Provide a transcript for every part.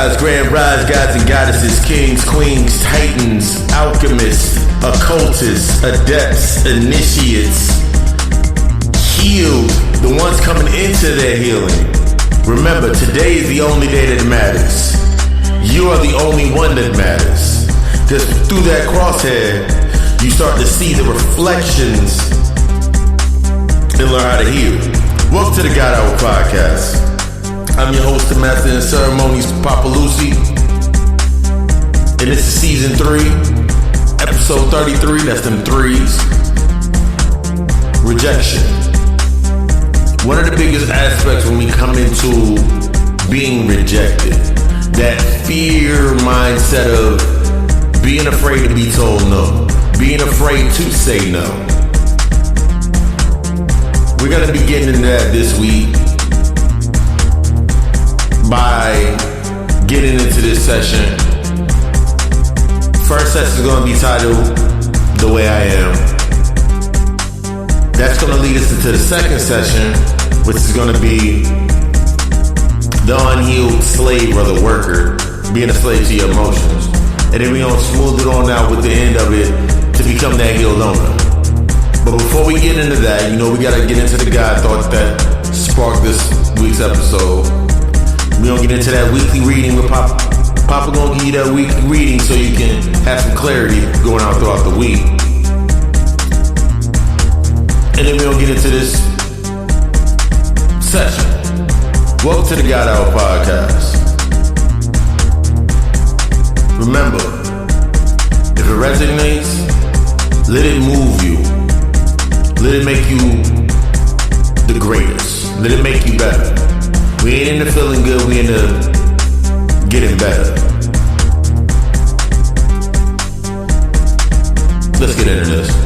rise, grand rise, gods and goddesses, kings, queens, titans, alchemists, occultists, adepts, initiates, healed, the ones coming into their healing. Remember, today is the only day that matters. You are the only one that matters. Because through that crosshair, you start to see the reflections and learn how to heal. Welcome to the God Hour Podcast. I'm your host, the Master in Ceremonies, Papa Lucy. And this is season 3, episode 33, that's them threes. Rejection. One of the biggest aspects when we come into being rejected, that fear mindset of being afraid to be told no, being afraid to say no. We're going to be getting into that this week by getting into this session. First session is going to be titled The Way I Am. That's going to lead us into the second session, which is going to be the unhealed slave or the worker, being a slave to your emotions. And then we're going to smooth it on out with the end of it to become that healed owner. But before we get into that, you know, we got to get into the God thoughts that sparked this week's episode. We're going to get into that weekly reading with Papa. Papa going to give you that weekly reading so you can have some clarity going out throughout the week. And then we're going to get into this session. Welcome to the God Hour Podcast. Remember, if it resonates, let it move you. Let it make you the greatest. Let it make you better. We ain't into feeling good, we into getting better. Let's get into this.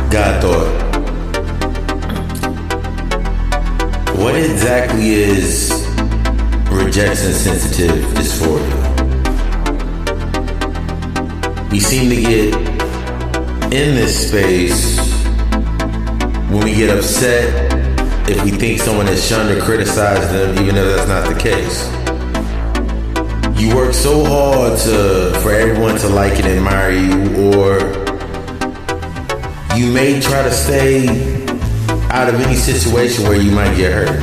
God thought, what exactly is rejection sensitive is for you? We seem to get in this space when we get upset if we think someone has shunned or criticized them, even though that's not the case. You work so hard for everyone to like and admire you, or you may try to stay out of any situation where you might get hurt.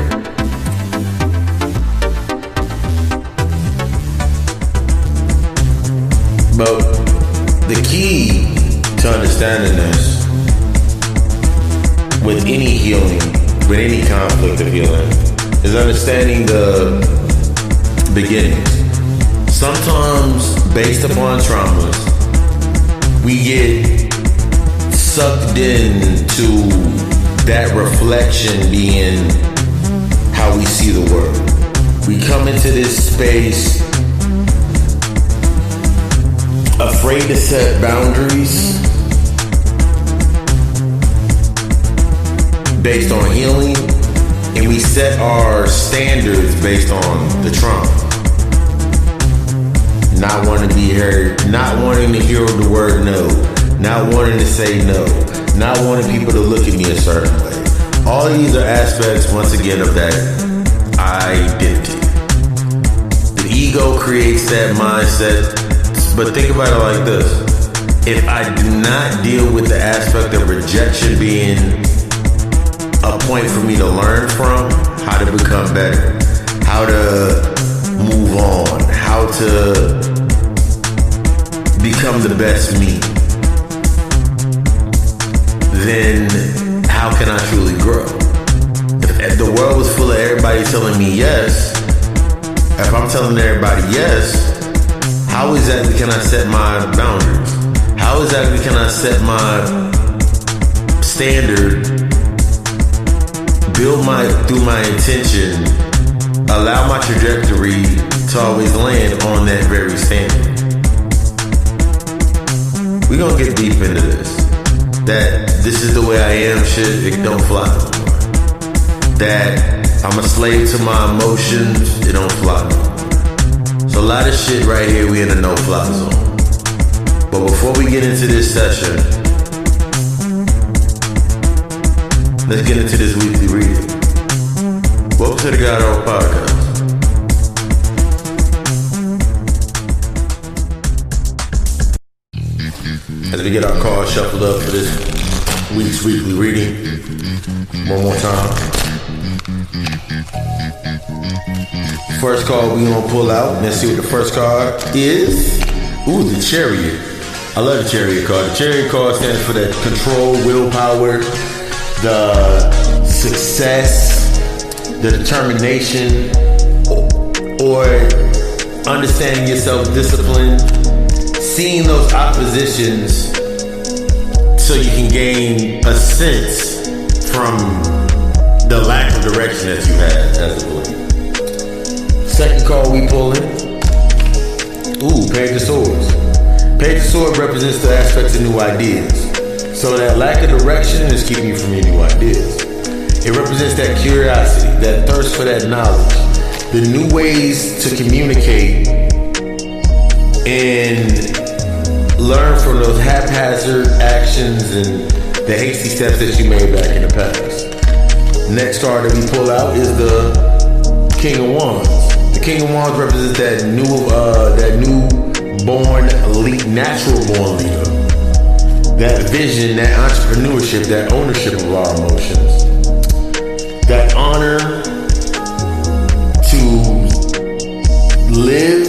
But the key to understanding this, with any healing, with any conflict of healing, is understanding the beginnings. Sometimes, based upon traumas, we get sucked into that reflection being how we see the world. We come into this space afraid to set boundaries based on healing, and we set our standards based on the trauma. Not wanting to be heard, not wanting to hear the word no, not wanting to say no, not wanting people to look at me a certain way. All these are aspects, once again, of that identity. The ego creates that mindset, but think about it like this. If I do not deal with the aspect of rejection being a point for me to learn from, how to become better, how to move on, how to become the best me, then how can I truly grow? If the world was full of everybody telling me yes, if I'm telling everybody yes, how exactly can I set my boundaries? How exactly can I set my standard, build through my intention, allow my trajectory to always land on that very standard? We're gonna get deep into this. That this is the way I am shit, it don't fly no more. That I'm a slave to my emotions, it don't fly no more. So a lot of shit right here, we in a no-fly zone. But before we get into this session, let's get into this weekly reading. Welcome to the G.O.D podcast. As we get our cards shuffled up for this week's weekly reading, one more time. First card we gonna pull out. Let's see what the first card is. Ooh, the Chariot. I love the Chariot card. The Chariot card stands for that control, willpower, the success, the determination, or understanding your self-discipline, seeing those oppositions so you can gain a sense from the lack of direction that you had as a believer. Second card we pulling. Ooh, Page of Swords. Page of Swords represents the aspect of new ideas. So that lack of direction is keeping you from your new ideas. It represents that curiosity, that thirst for that knowledge, the new ways to communicate and learn from those haphazard actions and the hasty steps that you made back in the past. Next card that we pull out is the King of Wands. The King of Wands represents that newborn elite, natural born leader. That vision, that entrepreneurship, that ownership of our emotions. That honor to live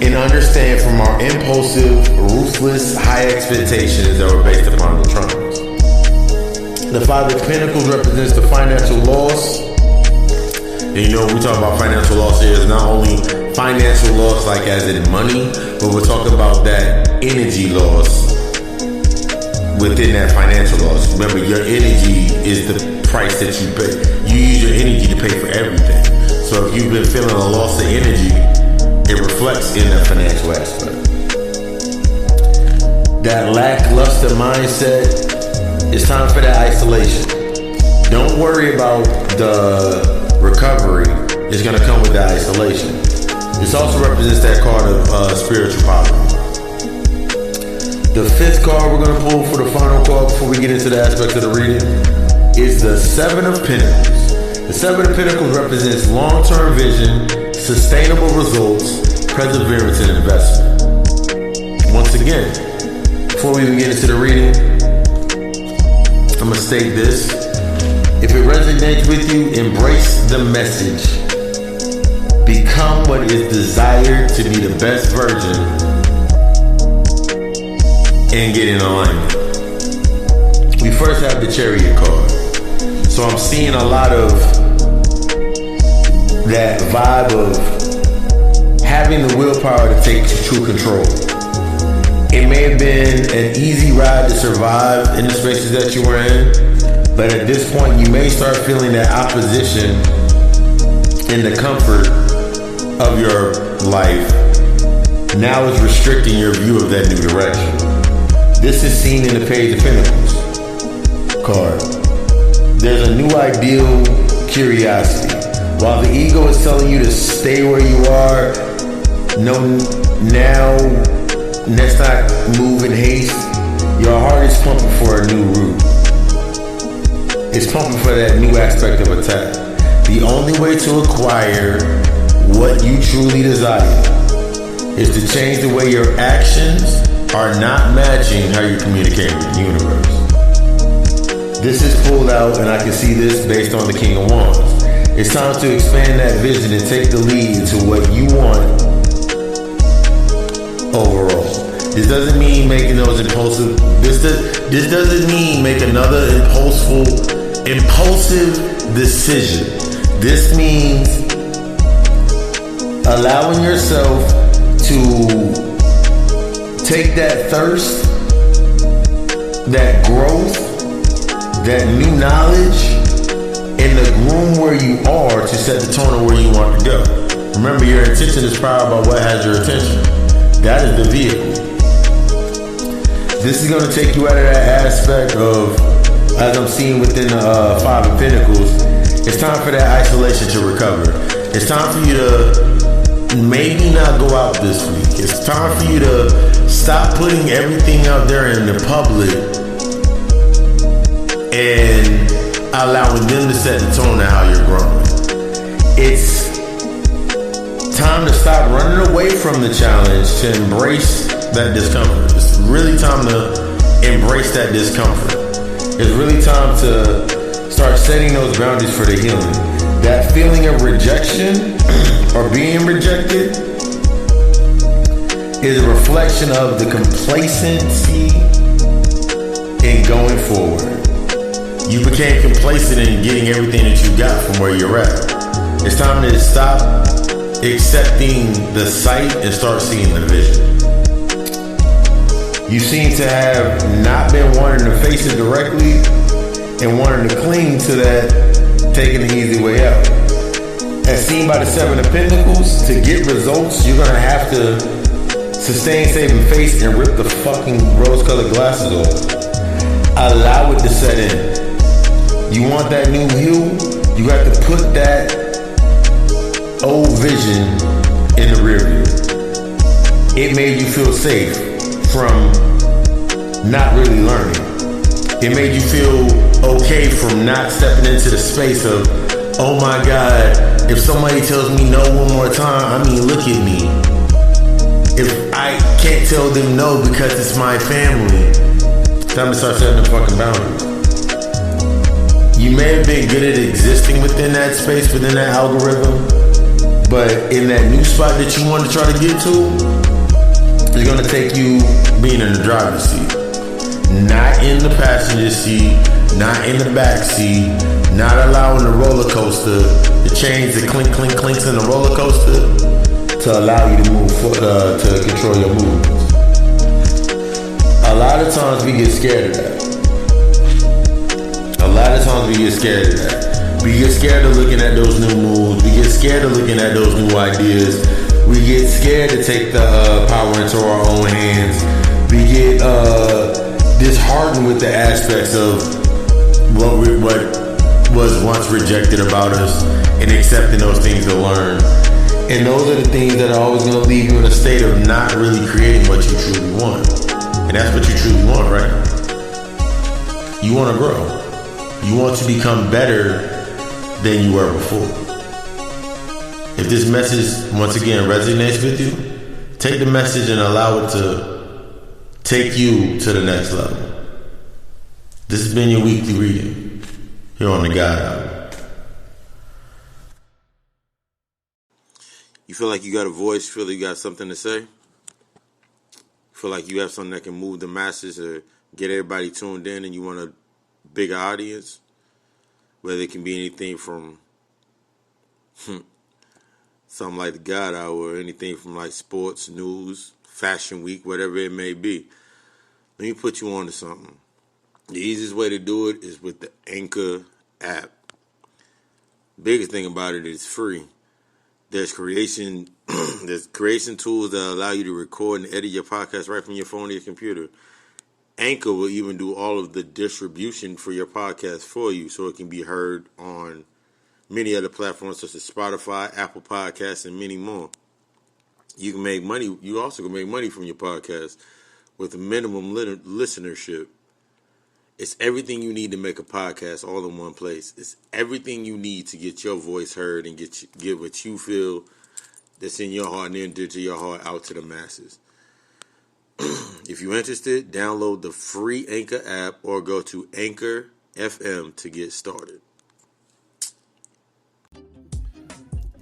and understand from our impulsive, ruthless, high expectations that were based upon the traumas. The Five of Pentacles represents the financial loss. And you know, we talk about financial loss here is not only financial loss like as in money, but we're talking about that energy loss within that financial loss. Remember, your energy is the price that you pay. You use your energy to pay for everything. So if you've been feeling a loss of energy, it reflects in the financial aspect. That lackluster mindset, it's time for that isolation. Don't worry about the recovery. It's going to come with that isolation. This also represents that card of spiritual poverty. The fifth card we're going to pull for the final card before we get into the aspects of the reading is the Seven of Pentacles. The Seven of Pentacles represents long-term vision, sustainable results, perseverance, and investment. Once again, before we even get into the reading, I'm going to state this. If it resonates with you, embrace the message. Become what is desired to be the best version and get in alignment. We first have the Chariot card. So I'm seeing a lot of that vibe of having the willpower to take true control. It may have been an easy ride to survive in the spaces that you were in, but at this point you may start feeling that opposition in the comfort of your life now is restricting your view of that new direction. This is seen in the Page of Pentacles card. There's a new ideal curiosity. While the ego is telling you to stay where you are, no, now, let's not move in haste, your heart is pumping for a new route. It's pumping for that new aspect of attack. The only way to acquire what you truly desire is to change the way your actions are not matching how you communicate with the universe. This is pulled out, and I can see this based on the King of Wands. It's time to expand that vision and take the lead into what you want overall. This doesn't mean making those impulsive. This doesn't mean make another impulsive decision. This means allowing yourself to take that thirst, that growth, that new knowledge, and the groom where you are to set the tone of where you want to go. Remember, your intention is powered by what has your attention. That is the vehicle. This is going to take you out of that aspect of, as I'm seeing within the Five of Pentacles, it's time for that isolation to recover. It's time for you to maybe not go out this week. It's time for you to stop putting everything out there in the public and allowing them to set the tone of how you're growing. It's time to stop running away from the challenge, to embrace that discomfort. It's really time to embrace that discomfort. It's really time to start setting those boundaries for the healing. That feeling of rejection or being rejected is a reflection of the complacency in going forward. You became complacent in getting everything that you got from where you're at. It's time to stop accepting the sight and start seeing the vision. You seem to have not been wanting to face it directly and wanting to cling to that, taking the easy way out. As seen by the Seven of Pentacles, to get results, you're going to have to sustain, save, and face and rip the fucking rose-colored glasses off. Allow it to set in. You want that new hue, you have to put that old vision in the rear view. It made you feel safe from not really learning. It made you feel okay from not stepping into the space of, oh my God, if somebody tells me no one more time, I mean, look at me. If I can't tell them no because it's my family, time to start setting the fucking boundaries. You may have been good at existing within that space, within that algorithm, but in that new spot that you want to try to get to, it's going to take you being in the driver's seat. Not in the passenger seat, not in the back seat, not allowing the roller coaster, the chains, the clink, clink, clinks in the roller coaster to allow you to move, to control your movements. A lot of times we get scared of that. A lot of times we get scared of that. We get scared of looking at those new moves. We get scared of looking at those new ideas. We get scared to take the power into our own hands. We get disheartened with the aspects of what was once rejected about us and accepting those things to learn. And those are the things that are always going to leave you in a state of not really creating what you truly want. And that's what you truly want, right? You want to grow. You want to become better than you were before. If this message, once again, resonates with you, take the message and allow it to take you to the next level. This has been your weekly reading here on the God Hour. You feel like you got a voice, feel like you got something to say? Feel like you have something that can move the masses or get everybody tuned in and you want a bigger audience? Whether it can be anything from something like the God Hour or anything from like sports, news, fashion week, whatever it may be. Let me put you on to something. The easiest way to do it is with the Anchor app. Biggest thing about it is free. There's creation tools that allow you to record and edit your podcast right from your phone or your computer. Anchor will even do all of the distribution for your podcast for you so it can be heard on many other platforms such as Spotify, Apple Podcasts, and many more. You can make money. You also can make money from your podcast with a minimum listenership. It's everything you need to make a podcast all in one place. It's everything you need to get your voice heard and get what you feel that's in your heart and enter to your heart out to the masses. If you're interested, download the free Anchor app or go to Anchor FM to get started.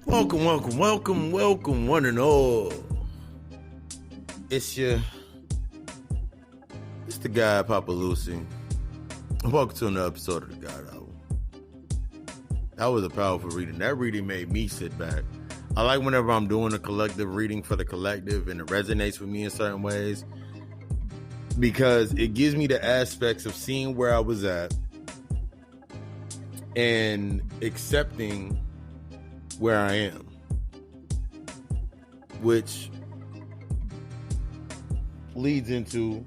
Welcome, one and all. It's the guy, Papa Lucy. Welcome to another episode of the God Hour. That was a powerful reading. That reading made me sit back. I like whenever I'm doing a collective reading for the collective and it resonates with me in certain ways because it gives me the aspects of seeing where I was at and accepting where I am, which leads into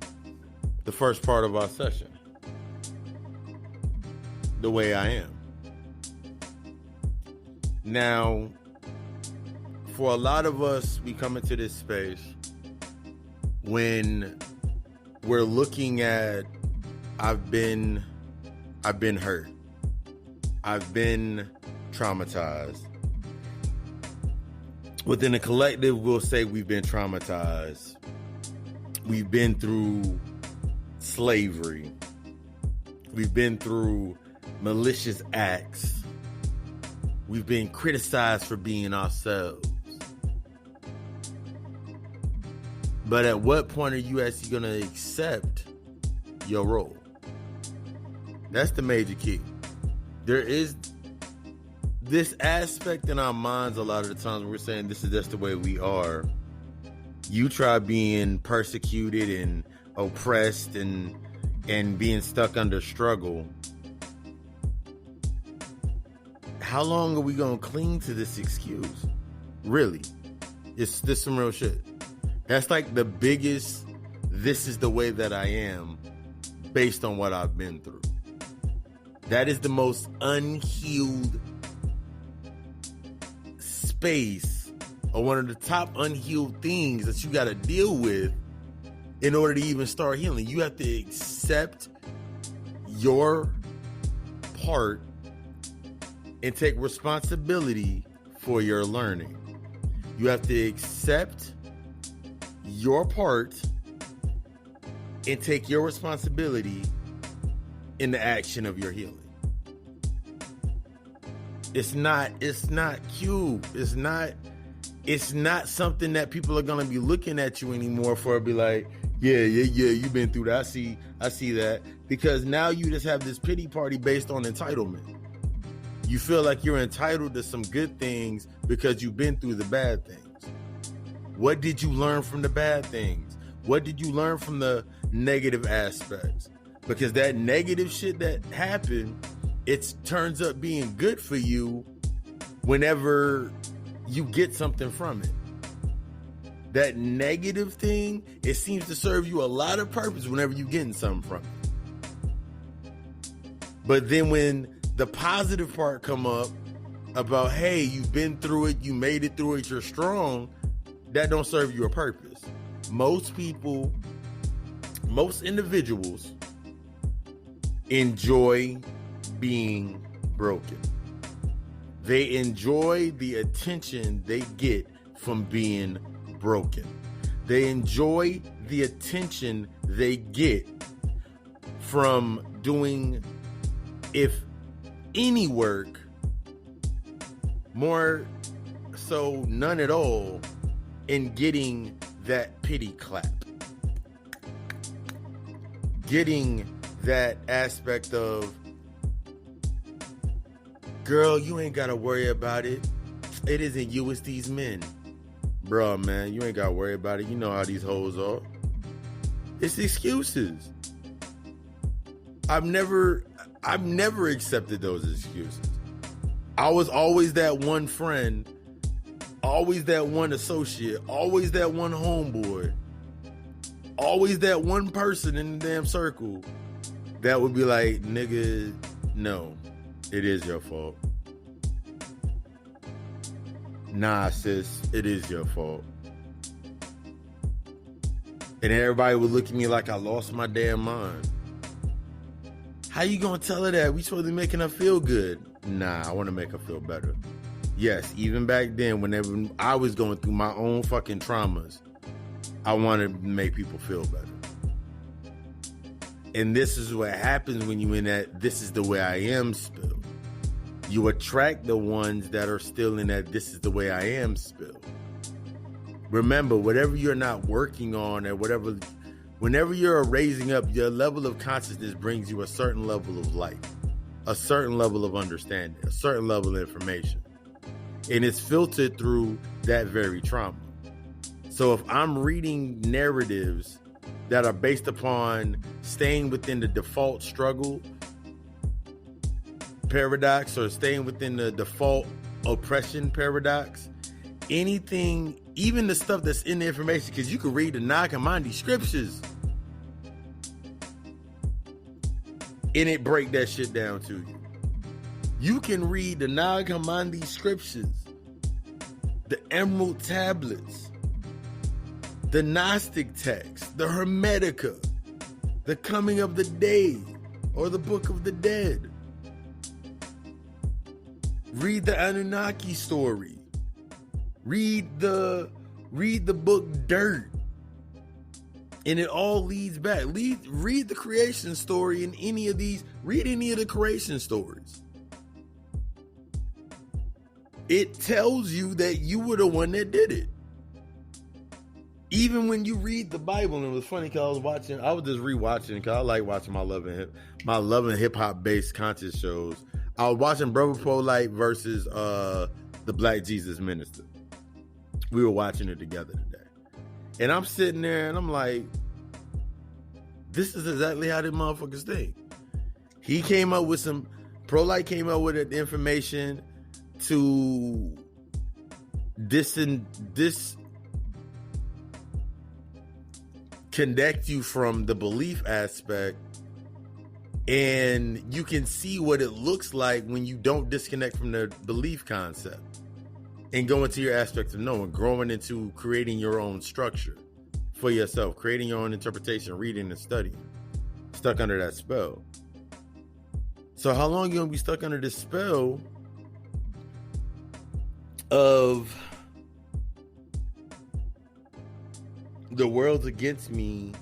the first part of our session. The way I am. Now, for a lot of us, we come into this space when we're looking at, I've been hurt. I've been traumatized. Within the collective, we'll say we've been traumatized. We've been through slavery. We've been through malicious acts. We've been criticized for being ourselves. But at what point are you actually going to accept your role? That's the major key. There is this aspect in our minds a lot of the times when we're saying this is just the way we are. You try being persecuted and oppressed and being stuck under struggle. How long are we going to cling to this excuse? Really? It's this some real shit. That's like the biggest, this is the way that I am based on what I've been through. That is the most unhealed space, or one of the top unhealed things that you got to deal with in order to even start healing. You have to accept your part and take responsibility for your learning. You have to accept your part and take your responsibility in the action of your healing. It's not cute. It's not something that people are gonna be looking at you anymore for, be like, yeah, you've been through that. I see that. Because now you just have this pity party based on entitlement. You feel like you're entitled to some good things because you've been through the bad things. What did you learn from the bad things? What did you learn from the negative aspects? Because that negative shit that happened, it turns up being good for you whenever you get something from it. That negative thing, it seems to serve you a lot of purpose whenever you're getting something from it. But then when the positive part come up about, hey, you've been through it, you made it through it, you're strong, that don't serve you a purpose. Most individuals enjoy being broken. They enjoy the attention they get from being broken. They enjoy the attention they get from doing, if any work, more so none at all, in getting that pity clap. Getting that aspect of, girl, you ain't gotta worry about it. It isn't you, it's these men. Bruh, man, you ain't gotta worry about it. You know how these hoes are. It's excuses. I've never accepted those excuses. I was always that one friend, always that one associate, always that one homeboy, always that one person in the damn circle that would be like, nigga, no, it is your fault. Nah, sis, it is your fault. And everybody would look at me like I lost my damn mind. How you gonna tell her that? We supposed to be making her feel good. Nah, I want to make her feel better. Yes, even back then, whenever I was going through my own fucking traumas, I wanted to make people feel better. And this is what happens when you in that this is the way I am spill. You attract the ones that are still in that this is the way I am spill. Remember, whatever you're not working on, or whatever, whenever you're raising up, your level of consciousness brings you a certain level of light, a certain level of understanding, a certain level of information. And it's filtered through that very trauma. So if I'm reading narratives that are based upon staying within the default struggle paradox, or staying within the default oppression paradox, anything, even the stuff that's in the information, because you can read the Nag Hammadi scriptures. and it break that shit down to you. You can read the Nag Hammadi scriptures, the Emerald Tablets, the Gnostic text, the Hermetica, the Coming of the Day, or the Book of the Dead. Read the Anunnaki story. Read the book Dirt. And it all leads back. Read the creation story in any of these. Read any of the creation stories. It tells you that you were the one that did it. Even when you read the Bible, and it was funny because I was just rewatching because I like watching my love and hip hop based conscious shows. I was watching Brother Polite versus the Black Jesus Minister. We were watching it together today. And I'm sitting there and I'm like, this is exactly how the motherfuckers think. He came up with Pro-Light came up with information to disconnect you from the belief aspect, and you can see what it looks like when you don't disconnect from the belief concept and go into your aspects of knowing, growing into creating your own structure for yourself, creating your own interpretation, reading and studying, stuck under that spell. So how long you gonna be stuck under this spell of the world's against me,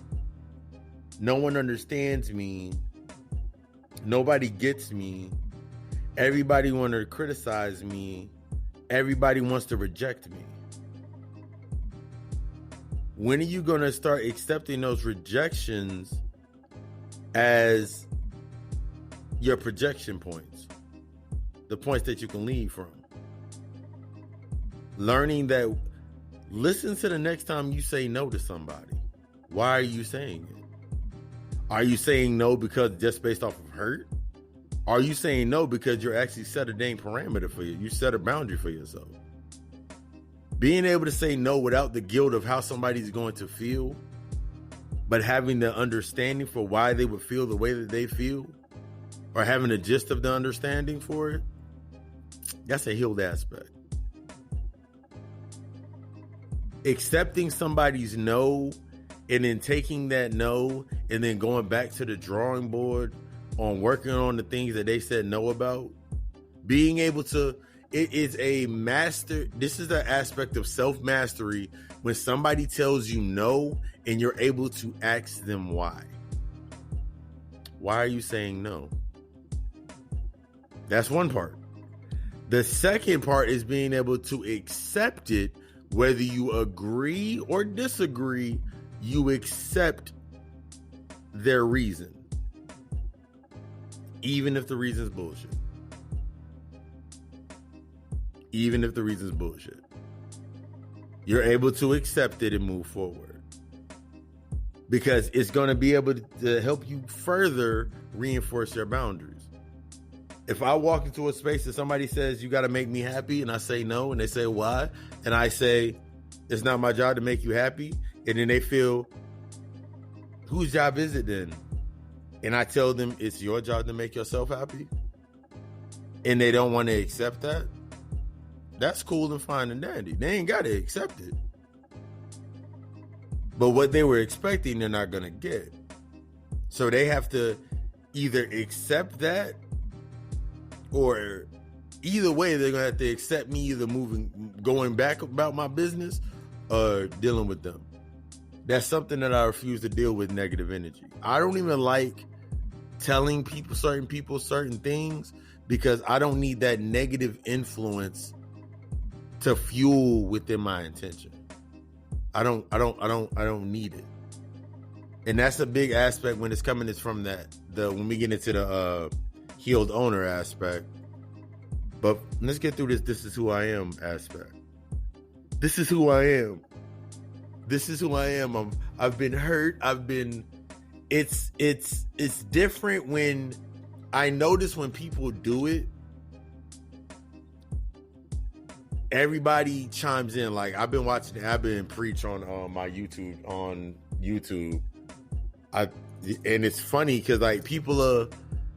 no one understands me, nobody gets me, everybody wants to criticize me, everybody wants to reject me? When are you going to start accepting those rejections as your projection points, the points that you can lead from? Learning that, listen to the next time you say no to somebody. Why are you saying it? Are you saying no because just based off of hurt? Are you saying no because you're actually set a dang parameter for you? You set a boundary for yourself. Being able to say no without the guilt of how somebody's going to feel, but having the understanding for why they would feel the way that they feel, or having a gist of the understanding for it, that's a healed aspect. Accepting somebody's no and then taking that no and then going back to the drawing board on working on the things that they said no about. Being able to, it is a master. This is the aspect of self-mastery when somebody tells you no and you're able to ask them why. Why are you saying no? That's one part. The second part is being able to accept it. Whether you agree or disagree, you accept their reason, even if the reason is bullshit. Even if the reason is bullshit, you're able to accept it and move forward because it's going to be able to help you further reinforce your boundaries. If I walk into a space and somebody says, you got to make me happy, and I say no, and they say, why? And I say, it's not my job to make you happy. And then they feel, whose job is it then? And I tell them, it's your job to make yourself happy. And they don't want to accept that. That's cool and fine and dandy. They ain't got to accept it. But what they were expecting, they're not going to get. So they have to either accept that, or either way, they're going to have to accept me either going back about my business or dealing with them. That's something that I refuse to deal with, negative energy. I don't even like telling people certain things because I don't need that negative influence to fuel within my intention. I don't need it. And that's a big aspect when it's coming is from when we get into the healed owner aspect. But let's get through this is who I am aspect. This is who I am. This is who I am. I've been hurt. It's different when I notice when people do it, everybody chimes in. Like I've been preach on my YouTube, and it's funny because like people are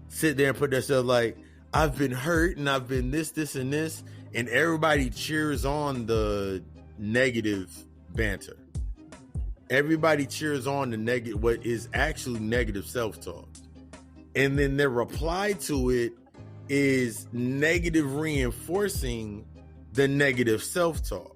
sit there and put themselves like, I've been hurt and I've been this, and this, and everybody cheers on the negative banter. Everybody cheers on the negative, what is actually negative self-talk. And then their reply to it is negative reinforcing the negative self-talk.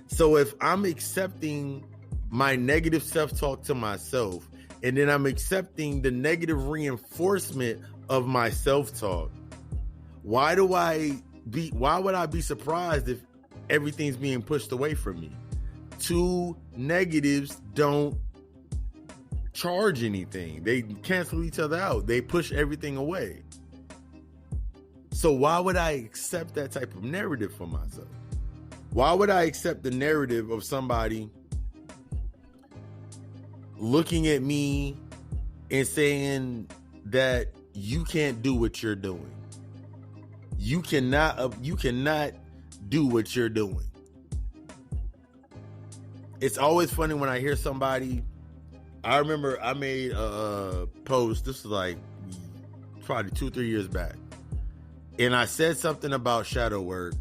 So if I'm accepting my negative self-talk to myself, and then I'm accepting the negative reinforcement of my self-talk, why would I be surprised if everything's being pushed away from me? Two negatives don't charge anything. They cancel each other out. They push everything away. So why would I accept that type of narrative for myself? Why would I accept the narrative of somebody looking at me and saying that you can't do what you're doing? You cannot do what you're doing. It's always funny when I hear somebody. I remember I made a post. This was like probably 2-3 years back. And I said something about shadow work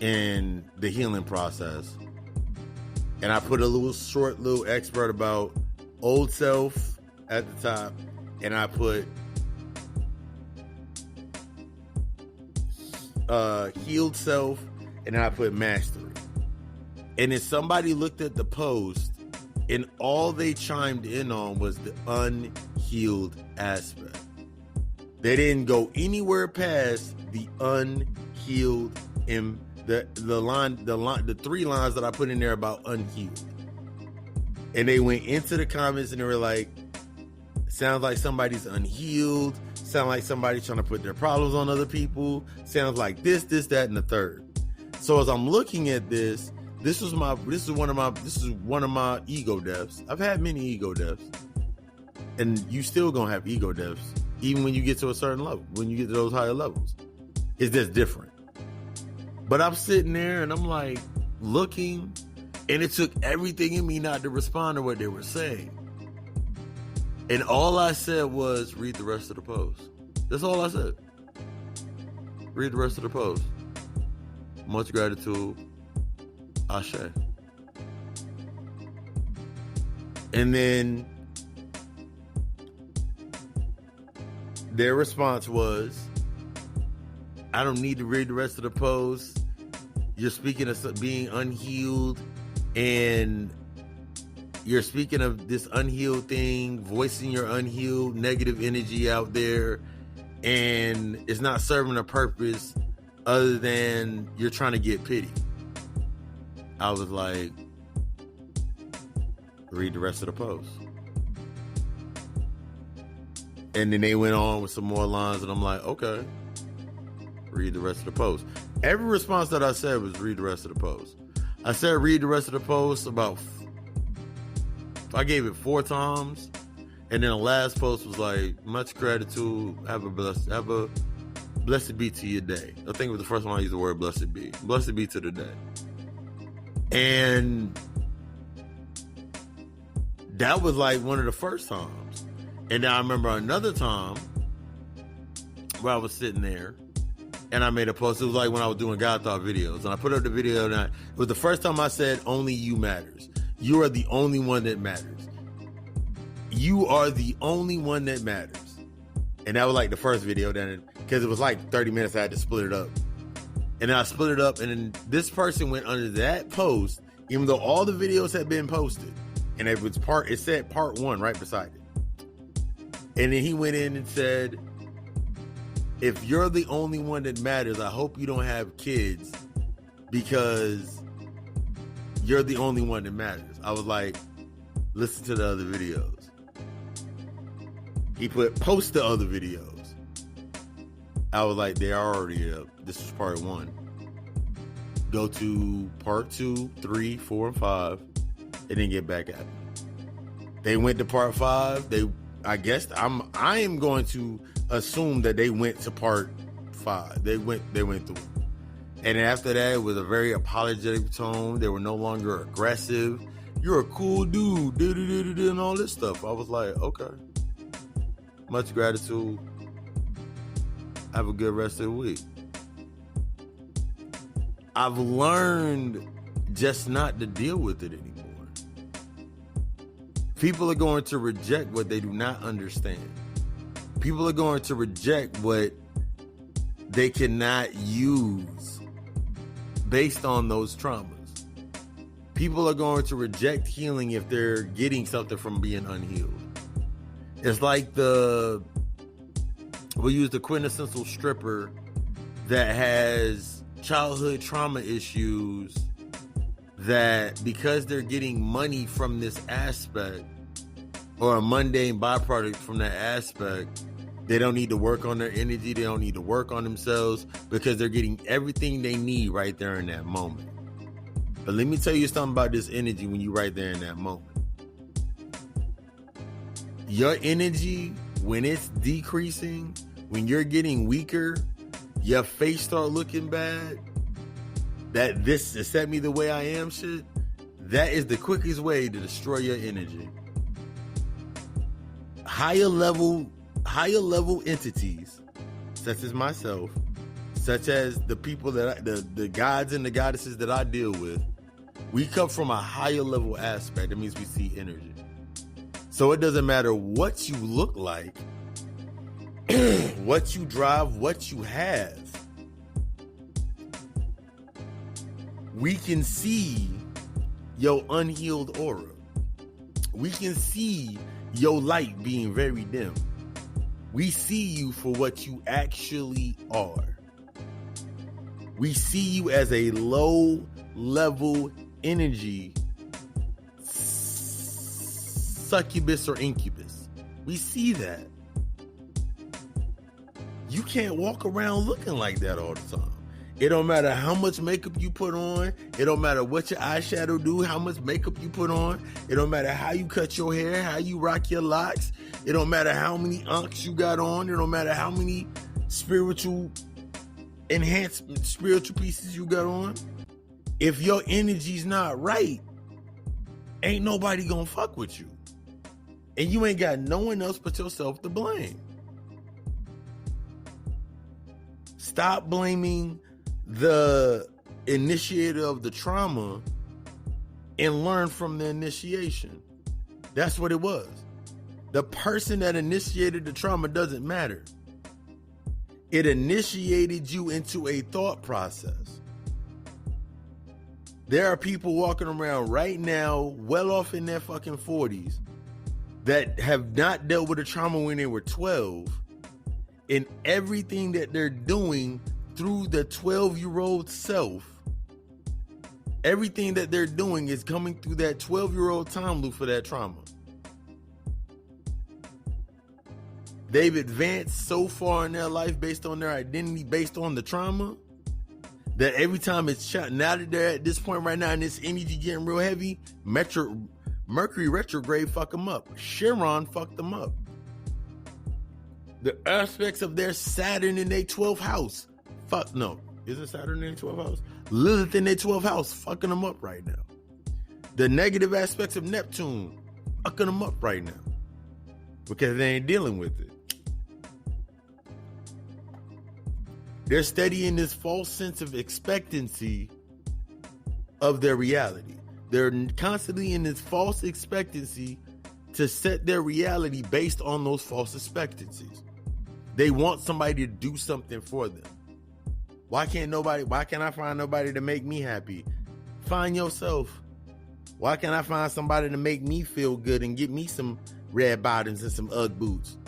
and the healing process. And I put a little expert about old self at the top. And I put healed self. And then I put mastery. And then somebody looked at the post and all they chimed in on was the unhealed aspect. They didn't go anywhere past the unhealed and the 3 lines that I put in there about unhealed. And they went into the comments and they were like, sounds like somebody's unhealed. Sounds like somebody's trying to put their problems on other people. Sounds like this, that, and the third. So as I'm looking at this, this is one of my ego deaths. I've had many ego deaths. And you still gonna have ego deaths, even when you get to a certain level, when you get to those higher levels. It's just different. But I'm sitting there and I'm like looking, and it took everything in me not to respond to what they were saying. And all I said was, read the rest of the post. That's all I said. Read the rest of the post. Much gratitude. Ashe. And then their response was, I don't need to read the rest of the post. You're speaking of being unhealed, and you're speaking of this unhealed thing, voicing your unhealed negative energy out there, and it's not serving a purpose other than you're trying to get pity. I was like, read the rest of the post. And then they went on with some more lines, and I'm like, okay, read the rest of the post. Every response that I said was read the rest of the post. I said read the rest of the post I gave it 4 times, and then the last post was like, much gratitude, have a blessed be to your day. I think it was the first one I used the word blessed be. Blessed be to the day. And that was like one of the first times. And then I remember another time where I was sitting there and I made a post. It was like when I was doing God Thought videos, and I put up the video, and it was the first time I said, only you matters. You are the only one that matters. You are the only one that matters. And that was like the first video, then, because it was like 30 minutes, I had to split it up. And then I split it up, and then this person went under that post, even though all the videos had been posted, and it said part 1 right beside it. And then he went in and said, if you're the only one that matters, I hope you don't have kids, because you're the only one that matters. I was like, listen to the other videos. He put post the other videos. I was like, they are already up. This is part 1. Go to part 2, 3, 4, and 5, and then get back at me. They went to part 5. I am going to assume that they went to part 5. They went through. And after that, it was a very apologetic tone. They were no longer aggressive. You're a cool dude, and all this stuff. I was like, okay. Much gratitude. Have a good rest of the week. I've learned just not to deal with it anymore. People are going to reject what they do not understand. People are going to reject what they cannot use based on those traumas. People are going to reject healing if they're getting something from being unhealed. It's like we'll use the quintessential stripper that has childhood trauma issues, that because they're getting money from this aspect or a mundane byproduct from that aspect, they don't need to work on their energy. They don't need to work on themselves because they're getting everything they need right there in that moment. But let me tell you something about this energy when you're right there in that moment. Your energy, when it's decreasing, when you're getting weaker, your face start looking bad, that this accept me the way I am shit, that is the quickest way to destroy your energy. Higher level entities, such as myself, such as the people that the gods and the goddesses that I deal with, we come from a higher level aspect. That means we see energy. So it doesn't matter what you look like, what you drive, what you have. We can see your unhealed aura. We can see your light being very dim. We see you for what you actually are. We see you as a low level energy, succubus or incubus. We see that. You can't walk around looking like that all the time. It don't matter how much makeup you put on. It don't matter what your eyeshadow do, how much makeup you put on. It don't matter how you cut your hair, how you rock your locks. It don't matter how many unks you got on. It don't matter how many spiritual enhancement, spiritual pieces you got on. If your energy's not right, ain't nobody gonna fuck with you. And you ain't got no one else but yourself to blame. Stop blaming the initiator of the trauma and learn from the initiation. That's what it was. The person that initiated the trauma doesn't matter. It initiated you into a thought process. There are people walking around right now, well off in their fucking 40s, that have not dealt with a trauma when they were 12, and everything that they're doing through the 12-year-old self, everything that they're doing is coming through that 12-year-old time loop for that trauma. They've advanced so far in their life based on their identity, based on the trauma, that every time it's shot, now that they're at this point right now and this energy getting real heavy, Mercury retrograde fuck them up. Chiron fucked them up. The aspects of their Saturn in their 12th house. Fuck no. Is it Saturn in their 12th house? Lilith in their 12th house fucking them up right now. The negative aspects of Neptune fucking them up right now. Because they ain't dealing with it. They're studying this false sense of expectancy of their reality. They're constantly in this false expectancy to set their reality based on those false expectancies. They want somebody to do something for them. Why can't I find nobody to make me happy? Find yourself. Why can't I find somebody to make me feel good and get me some red bottoms and some Ugg boots?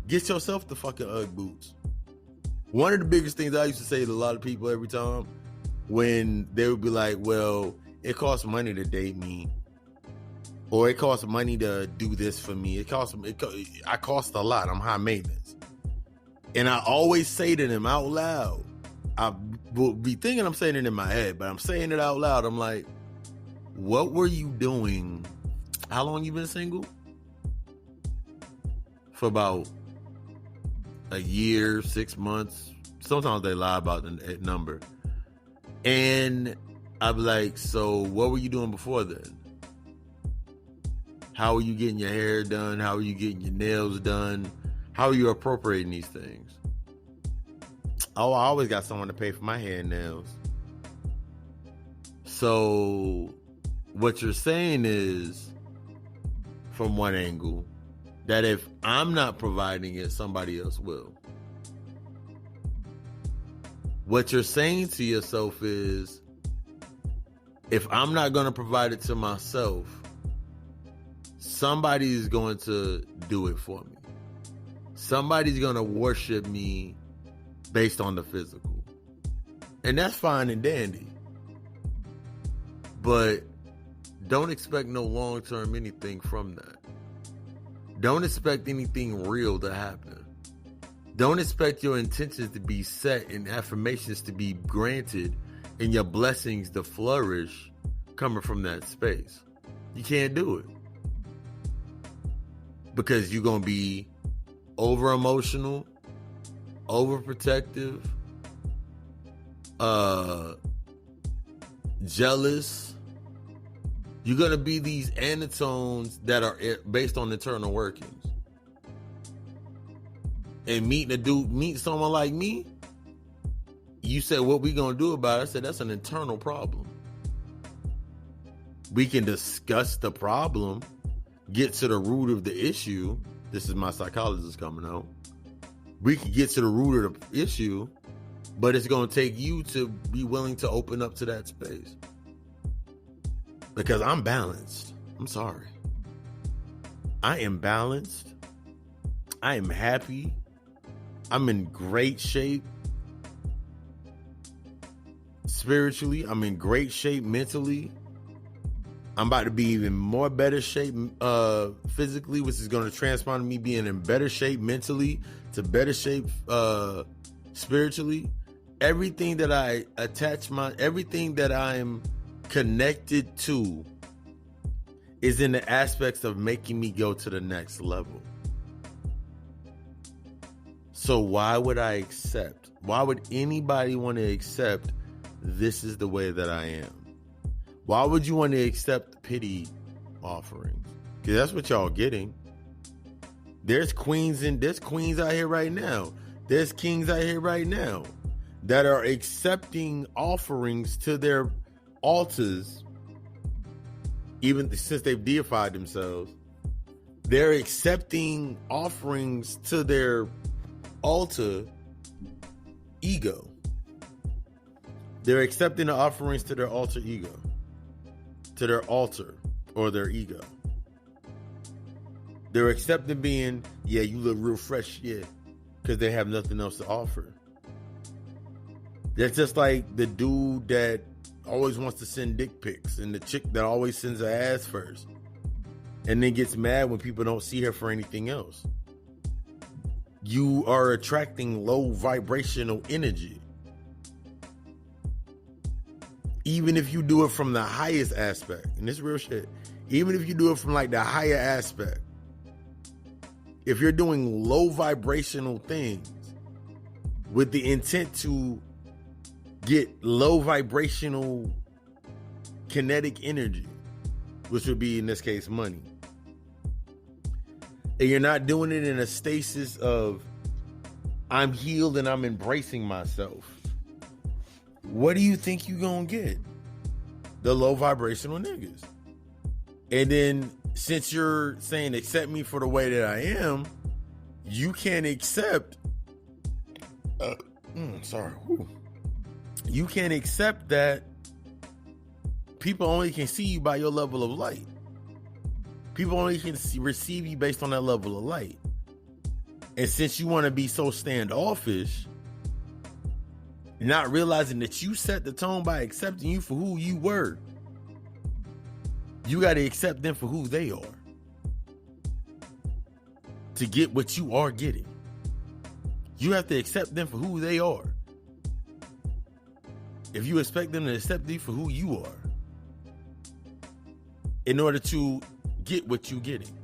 Get yourself the fucking Ugg boots. One of the biggest things I used to say to a lot of people every time when they would be like, well, it costs money to date me, or it costs money to do this for me. I cost a lot. I'm high maintenance. And I always say to them out loud, I will be thinking I'm saying it in my head, but I'm saying it out loud. I'm like, what were you doing? How long you been single? For about a year, 6 months. Sometimes they lie about the number. And I'm like, so what were you doing before then? How are you getting your hair done? How are you getting your nails done? How are you appropriating these things? Oh, I always got someone to pay for my hair and nails. So what you're saying is, from one angle, that if I'm not providing it, somebody else will. What you're saying to yourself is, if I'm not going to provide it to myself, somebody's going to do it for me. Somebody's going to worship me based on the physical. And that's fine and dandy. But don't expect no long-term anything from that. Don't expect anything real to happen. Don't expect your intentions to be set and affirmations to be granted and your blessings to flourish coming from that space. You can't do it. Because you're going to be over-emotional, overprotective, jealous. You're going to be these anatones that are based on internal workings. And meet someone like me, you said, what we going to do about it? I said, that's an internal problem. We can discuss the problem, get to the root of the issue. This is my psychologist coming out. We can get to the root of the issue, but it's going to take you to be willing to open up to that space. Because I'm balanced. I'm sorry. I am balanced. I am happy. I'm in great shape. Spiritually, I'm in great shape mentally. I'm about to be even more better shape physically, which is going to transpond to me being in better shape mentally to better shape spiritually. Everything that I everything that I'm connected to is in the aspects of making me go to the next level. So why would I accept? Why would anybody want to accept this is the way that I am? Why would you want to accept pity offerings? Because that's what y'all getting. There's queens out here right now. There's kings out here right now that are accepting offerings to their altars, even since they've deified themselves. They're accepting offerings to their altar ego. They're accepting the offerings to their alter ego, to their altar or their ego. They're accepting being, yeah, you look real fresh, yeah, because they have nothing else to offer. That's just like the dude that always wants to send dick pics and the chick that always sends her ass first and then gets mad when people don't see her for anything else. You are attracting low vibrational energy. Even if you do it from the highest aspect, and this is real shit, even if you do it from like the higher aspect, if you're doing low vibrational things with the intent to get low vibrational kinetic energy, which would be in this case money, and you're not doing it in a stasis of I'm healed and I'm embracing myself, what do you think you're gonna get? The low vibrational niggas. And then since you're saying accept me for the way that I am, you can't accept you can't accept that people only can see you by your level of light. People only can receive you based on that level of light. And since you want to be so standoffish, not realizing that you set the tone by accepting you for who you were, you got to accept them for who they are to get what you are getting. You have to accept them for who they are. If you expect them to accept you for who you are in order to get what you're getting.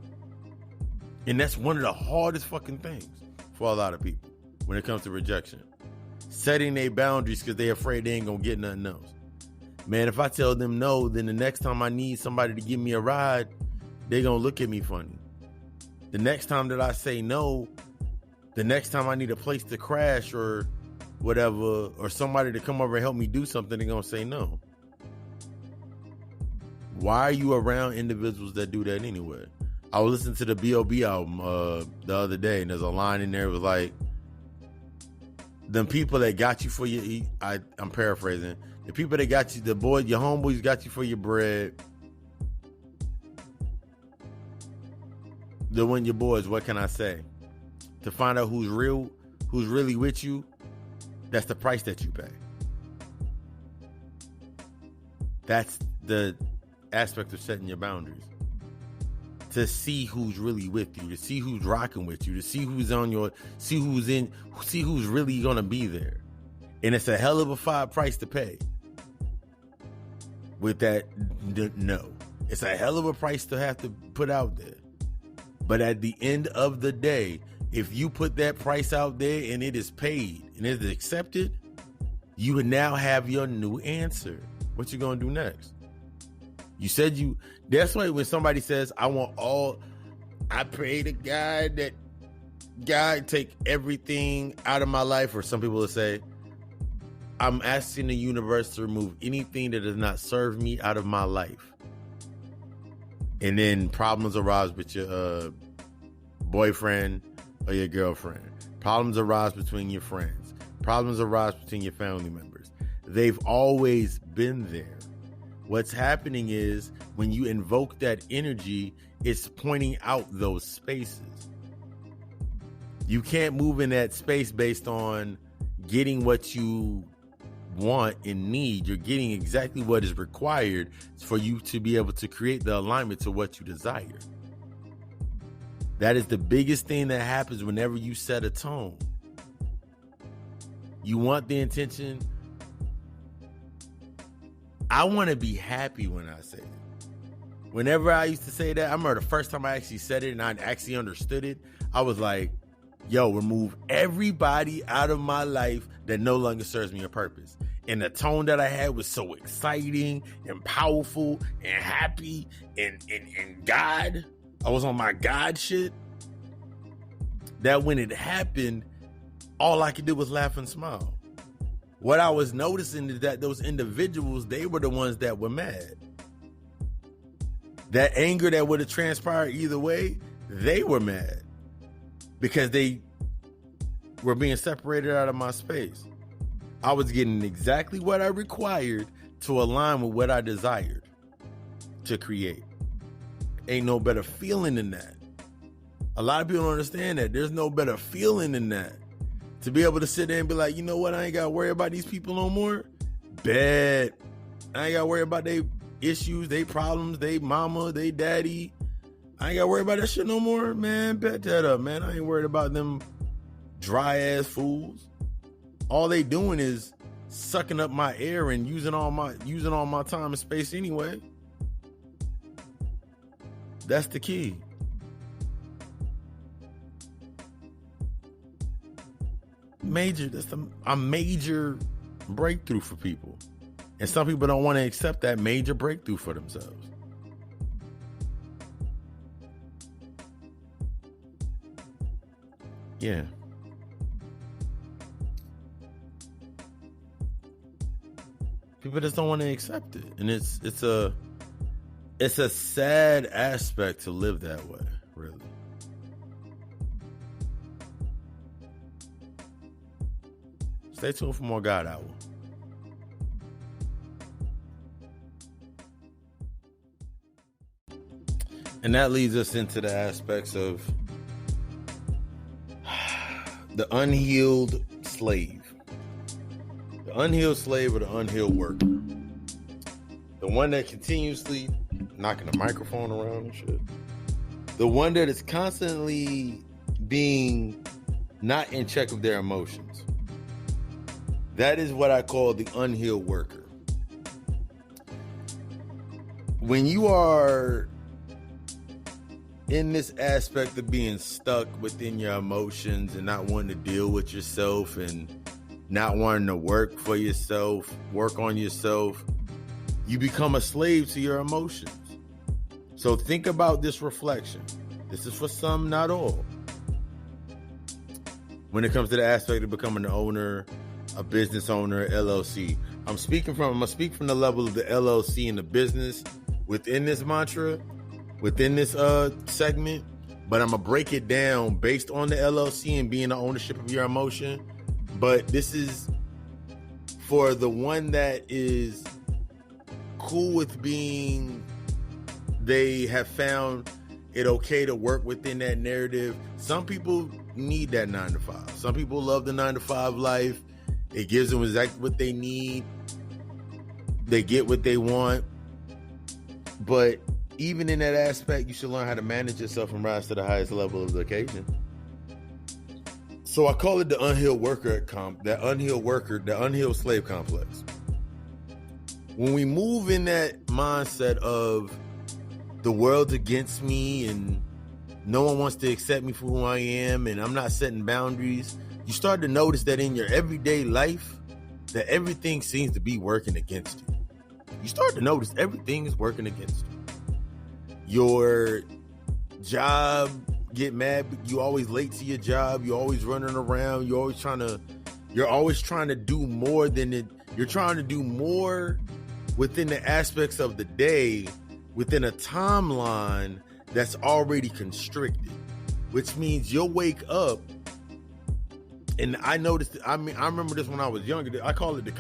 And that's one of the hardest fucking things for a lot of people when it comes to rejection. Setting their boundaries because they're afraid they ain't gonna get nothing else. Man, if I tell them no, then the next time I need somebody to give me a ride, they're gonna look at me funny. The next time that I say no, The next time I need a place to crash or whatever, or somebody to come over and help me do something, they're going to say no. Why are you around individuals that do that anyway? I was listening to the G.O.D album the other day, and there's a line in there that was like, them people that got you for your, I'm paraphrasing, the people that got you, your homeboys got you for your bread. The one your boys, what can I say? To find out who's really with you, that's the price that you pay. That's the aspect of setting your boundaries. To see who's really with you, to see who's rocking with you, to see who's see who's really gonna be there. And it's a hell of a price to pay. With that, no. It's a hell of a price to have to put out there. But at the end of the day, if you put that price out there and it is paid and it is accepted, you would now have your new answer. What you gonna do next? You said that's why when somebody says, I pray to God that God take everything out of my life, or some people will say, I'm asking the universe to remove anything that does not serve me out of my life. And then problems arise with your boyfriend or your girlfriend. Problems arise between your friends. Problems arise between your family members. They've always been there. What's happening is when you invoke that energy, it's pointing out those spaces. You can't move in that space based on getting what you want and need. You're getting exactly what is required for you to be able to create the alignment to what you desire. That is the biggest thing that happens whenever you set a tone. You want the intention. I want to be happy when I say it. Whenever I used to say that, I remember the first time I actually said it and I actually understood it, I was like, yo, remove everybody out of my life that no longer serves me a purpose. And the tone that I had was so exciting and powerful and happy and God. I was on my God shit. That when it happened, all I could do was laugh and smile. What I was noticing is that those individuals, they were the ones that were mad. That anger that would have transpired either way, they were mad. Because they were being separated out of my space. I was getting exactly what I required to align with what I desired to create. Ain't no better feeling than that. A lot of people don't understand that. There's no better feeling than that. To be able to sit there and be like, you know what? I ain't got to worry about these people no more. Bet. I ain't got to worry about their issues, their problems, their mama, their daddy. I ain't got to worry about that shit no more. Man, bet that up, man. I ain't worried about them dry ass fools. All they doing is sucking up my air and using all my time and space anyway. That's the key. That's a major breakthrough for people. And some people don't want to accept that major breakthrough for themselves. Yeah. People just don't want to accept it. And it's a sad aspect to live that way, really. Stay tuned for more God Hour. And that leads us into the aspects of the unhealed slave. The unhealed slave or the unhealed worker. The one that continuously knocking the microphone around and shit. The one that is constantly being not in check of their emotions. That is what I call the unhealed worker. When you are in this aspect of being stuck within your emotions and not wanting to deal with yourself and not wanting to work for yourself, work on yourself, you become a slave to your emotions. So think about this reflection. This is for some, not all. when it comes to the aspect of becoming an owner, a business owner, LLC. I'm gonna speak from the level of the LLC and the business within this mantra, within this segment, but I'm gonna break it down based on the LLC and being the ownership of your emotion. But this is for the one that is cool with being, they have found it okay to work within that narrative. Some people need that 9 to 5. Some people love the 9 to 5 life. It gives them exactly what they need. They get what they want. But even in that aspect, you should learn how to manage yourself and rise to the highest level of the occasion. So I call it the unhealed worker the unhealed slave complex. When we move in that mindset of the world's against me and no one wants to accept me for who I am and I'm not setting boundaries, you start to notice that in your everyday life, that everything seems to be working against you. You start to notice everything is working against you. Your job, get mad, you always late to your job, you're always running around, you're always trying to do more than it. You're trying to do more within the aspects of the day, within a timeline that's already constricted, which means you'll wake up. And I noticed, I remember this when I was younger. I call it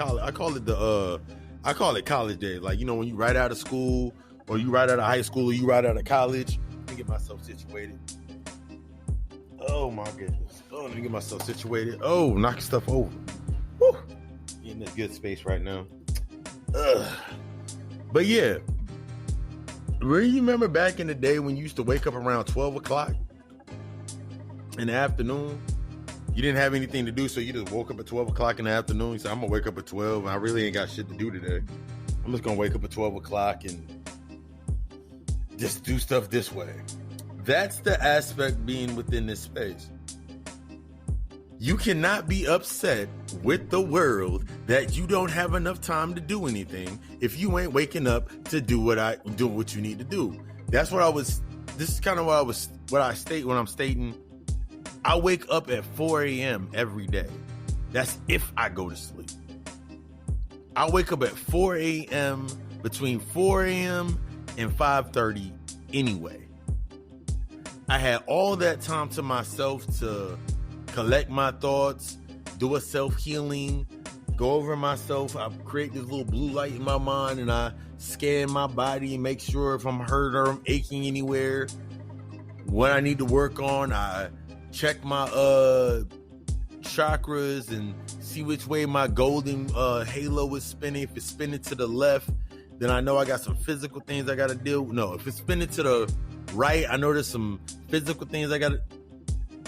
college days. Like, you know, when you right out of school or you right out of high school or you right out of college. Let me get myself situated. Oh my goodness. Oh, let me get myself situated. Oh, knock stuff over. Woo. In this good space right now. But yeah. Really, you remember back in the day when you used to wake up around 12 o'clock in the afternoon? You didn't have anything to do, so you just woke up at 12 o'clock in the afternoon. You said, I'm going to wake up at 12. I really ain't got shit to do today. I'm just going to wake up at 12 o'clock and just do stuff this way. That's the aspect being within this space. You cannot be upset with the world that you don't have enough time to do anything if you ain't waking up to do what you need to do. That's what this is kind of what I state when I'm stating. I wake up at 4 a.m. every day. That's if I go to sleep. I wake up at 4 a.m. between 4 a.m. and 5:30 anyway. I had all that time to myself to collect my thoughts, do a self-healing, go over myself. I create this little blue light in my mind and I scan my body and make sure if I'm hurt or I'm aching anywhere, what I need to work on. I check my chakras and see which way my golden halo is spinning. If it's spinning to the left, then I know I got some physical things I got to deal with. No, if it's spinning to the right, I know there's some physical things I got to.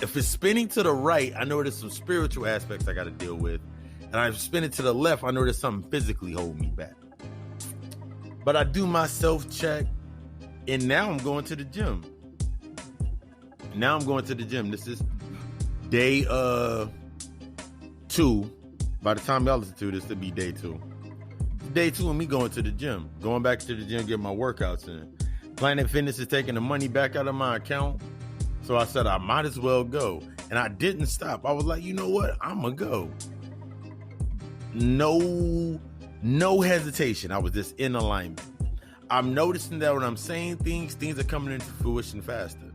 If it's spinning to the right, I know there's some spiritual aspects I got to deal with. And if it's spinning to the left, I know there's something physically holding me back. But I do my self-check, and now I'm going to the gym. This is day 2. By the time y'all listen to this, it'll be day 2. Day 2 of me going to the gym. Going back to the gym, get my workouts in. Planet Fitness is taking the money back out of my account. So I said, I might as well go. And I didn't stop. I was like, you know what? I'm going to go. No hesitation. I was just in alignment. I'm noticing that when I'm saying things are coming into fruition faster.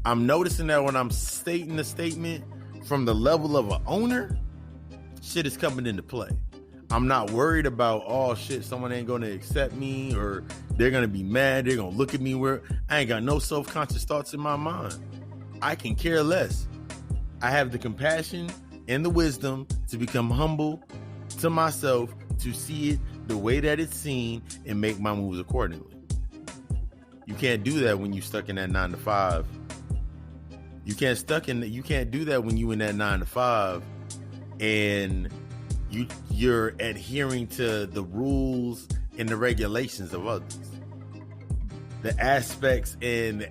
I'm noticing that when I'm stating a statement from the level of an owner, shit is coming into play. I'm not worried about, oh shit, someone ain't going to accept me or they're going to be mad. They're going to look at me where I ain't got no self-conscious thoughts in my mind. I can care less. I have the compassion and the wisdom to become humble to myself, to see it the way that it's seen and make my moves accordingly. You can't do that when you're stuck in that 9 to 5. You can't do that when you in that 9 to 5 and you're adhering to the rules and the regulations of others. The aspects and the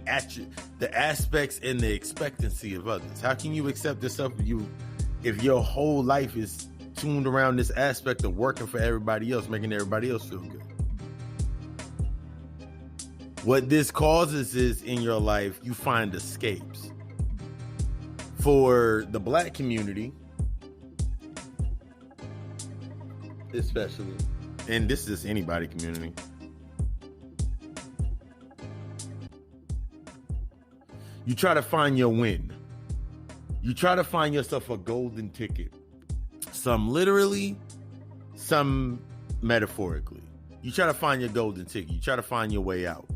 expectancy of others. How can you accept yourself if your whole life is tuned around this aspect of working for everybody else, making everybody else feel good? What this causes is in your life, you find escapes. for the black community, especially, and this is anybody community, you try to find your win. You try to find yourself a golden ticket. Some literally, some metaphorically. You try to find your golden ticket. You try to find your way out.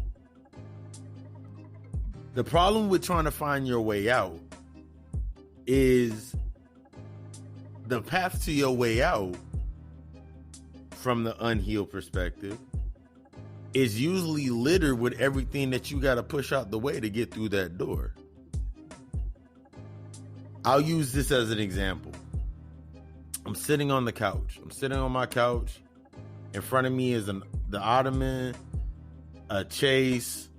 The problem with trying to find your way out is the path to your way out from the unhealed perspective is usually littered with everything that you got to push out the way to get through that door. I'll use this as an example. I'm sitting on the couch. I'm sitting on my couch. In front of me is the ottoman, a chase,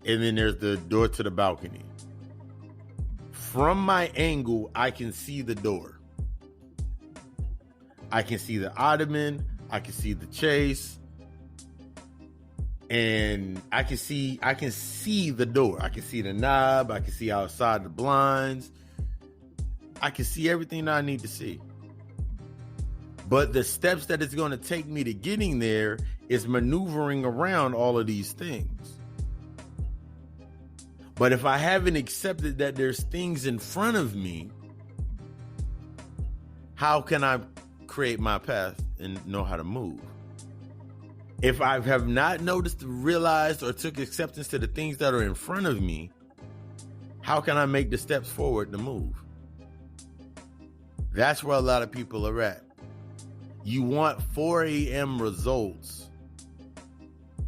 and then there's the door to the balcony. From my angle, I can see the door. I can see the ottoman. I can see the chase. And I can see the door. I can see the knob. I can see outside the blinds. I can see everything that I need to see. But the steps that it's going to take me to getting there is maneuvering around all of these things. But if I haven't accepted that there's things in front of me, how can I create my path and know how to move? If I have not noticed, realized, or took acceptance to the things that are in front of me, how can I make the steps forward to move? That's where a lot of people are at. You want 4 a.m. results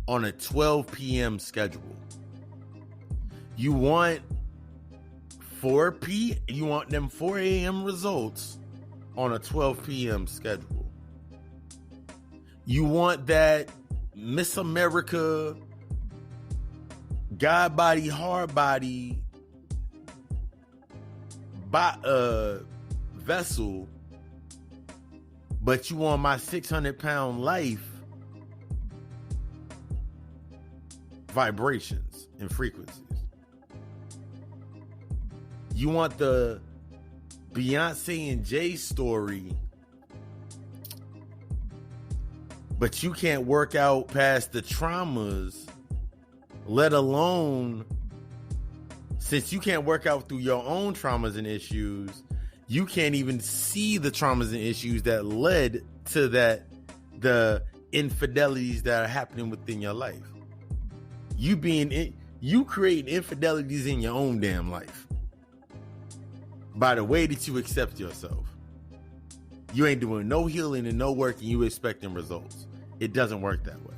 on a 12 p.m. schedule. You want you want them 4 a.m. results on a 12 p.m. schedule. You want that Miss America, God body, hard body, vessel, but you want my 600-pound life vibrations and frequencies. You want the Beyonce and Jay story, but you can't work out past the traumas, let alone, since you can't work out through your own traumas and issues, you can't even see the traumas and issues that led to the infidelities that are happening within your life. You create infidelities in your own damn life by the way that you accept yourself. You ain't doing no healing and no work, and you expecting results. It doesn't work that way.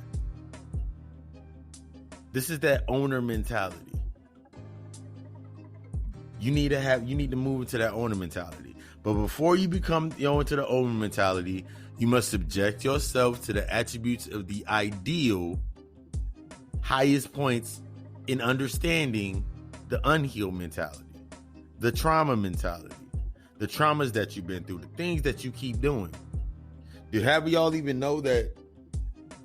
This is that owner mentality. You need to move into that owner mentality. But before you become into the owner mentality, you must subject yourself to the attributes of the ideal highest points in understanding the unhealed mentality, the trauma mentality, the traumas that you've been through, the things that you keep doing. Have y'all even know that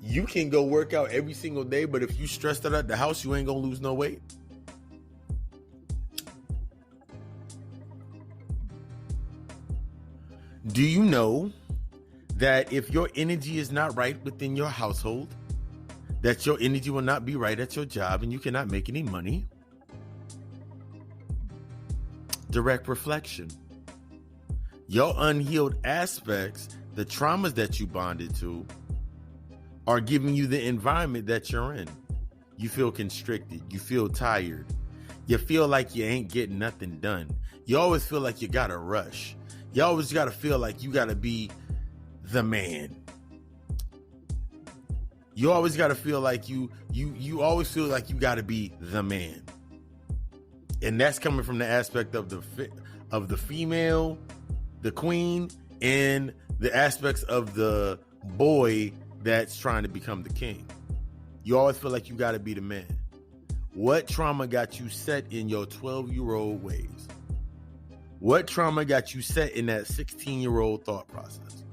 you can go work out every single day, but if you stressed out at the house, you ain't gonna lose no weight? Do you know that if your energy is not right within your household, that your energy will not be right at your job and you cannot make any money? Direct reflection. Your unhealed aspects, the traumas that you bonded to, are giving you the environment that you're in. You feel constricted. You feel tired. You feel like you ain't getting nothing done. You always feel like you gotta rush. You always gotta feel like you gotta be the man. You always gotta feel like you always feel like you gotta be the man. And that's coming from the aspect of the female, the queen, and the aspects of the boy that's trying to become the king. You always feel like you gotta be the man. What trauma got you set in your 12-year-old ways? What trauma got you set in that 16-year-old thought process?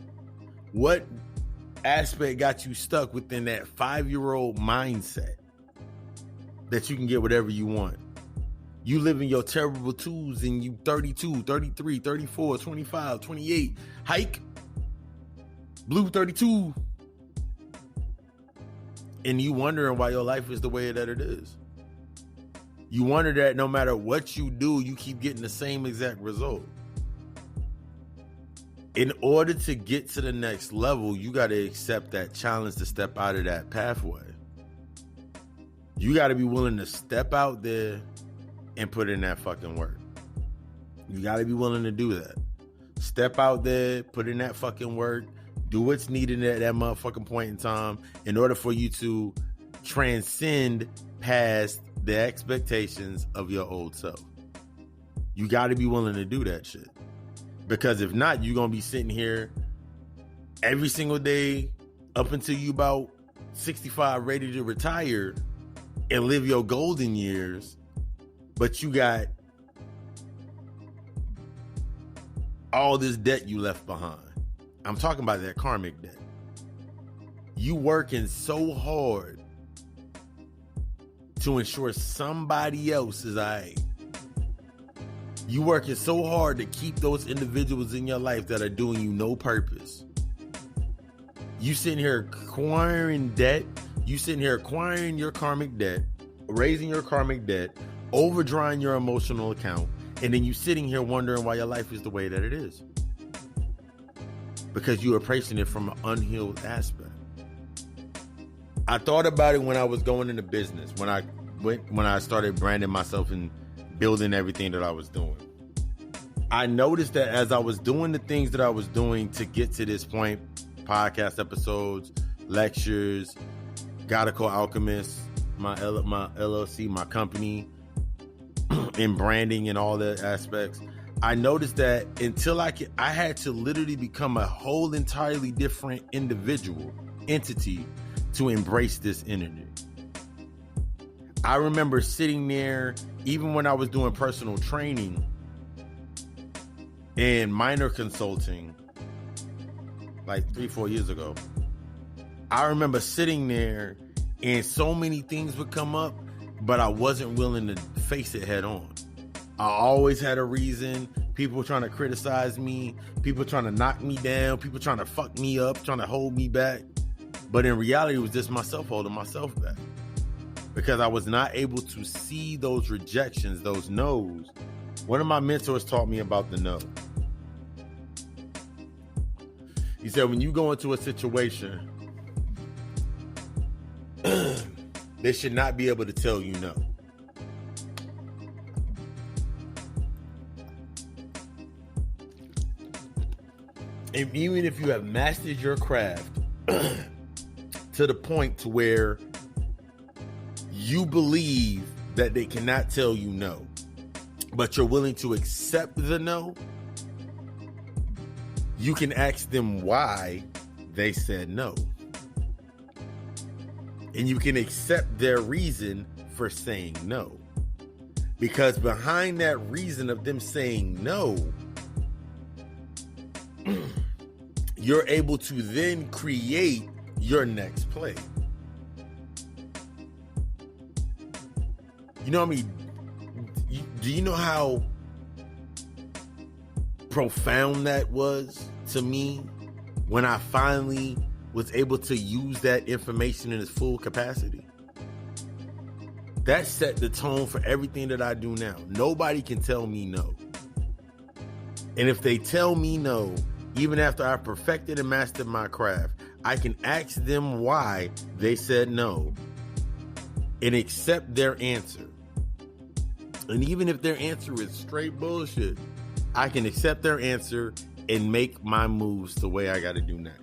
What aspect got you stuck within that 5-year-old mindset that you can get whatever you want? You living your terrible twos and you 32, 33, 34, 25, 28. Hike. Blue 32. And you wondering why your life is the way that it is. You wonder that no matter what you do, you keep getting the same exact result. In order to get to the next level, you got to accept that challenge to step out of that pathway. You got to be willing to step out there and put in that fucking work. You got to be willing to do that. Step out there, put in that fucking work, do what's needed at that motherfucking point in time in order for you to transcend past the expectations of your old self. You got to be willing to do that shit. Because if not, you're going to be sitting here every single day up until you about 65, ready to retire and live your golden years. But you got all this debt you left behind. I'm talking about that karmic debt. You working so hard to ensure somebody else is all right. You working so hard to keep those individuals in your life that are doing you no purpose. You sitting here acquiring debt. You sitting here acquiring your karmic debt, raising your karmic debt, overdrawing your emotional account, and then you sitting here wondering why your life is the way that it is. Because you are approaching it from an unhealed aspect. I thought about it when I was going into business, when I started branding myself and building everything that I was doing. I noticed that as I was doing the things that I was doing to get to this point, podcast episodes, lectures, Gotta Call Alchemist, my LLC, my company, in branding and all the aspects, I noticed that until I had to literally become a whole entirely different individual, entity, to embrace this energy. I remember sitting there, even when I was doing personal training and minor consulting, like 3-4 years ago. I remember sitting there and so many things would come up, but I wasn't willing to face it head on. I always had a reason. People were trying to criticize me. People trying to knock me down. People trying to fuck me up, trying to hold me back. But in reality, it was just myself holding myself back. Because I was not able to see those rejections, those no's. One of my mentors taught me about the no. He said, when you go into a situation, they should not be able to tell you no. And even if you have mastered your craft to the point to where you believe that they cannot tell you no, but you're willing to accept the no, you can ask them why they said no. And you can accept their reason for saying no. Because behind that reason of them saying no, you're able to then create your next play. You know what I mean? Do you know how profound that was to me when I finally was able to use that information in its full capacity? That set the tone for everything that I do now. Nobody can tell me no. And if they tell me no, even after I perfected and mastered my craft, I can ask them why they said no and accept their answer. And even if their answer is straight bullshit, I can accept their answer and make my moves the way I got to do next.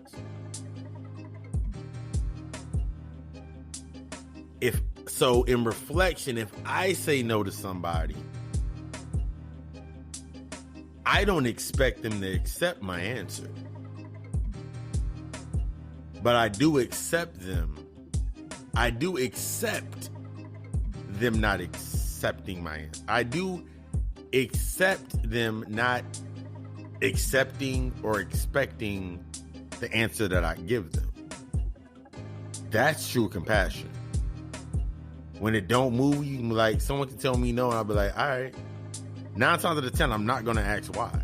So in reflection, if I say no to somebody, I don't expect them to accept my answer. But I do accept them. I do accept them not accepting my answer. I do accept them not accepting or expecting the answer that I give them. That's true compassion. When it don't move, you like, someone can tell me no, and I'll be like, all right. 9 times out of 10, I'm not going to ask why.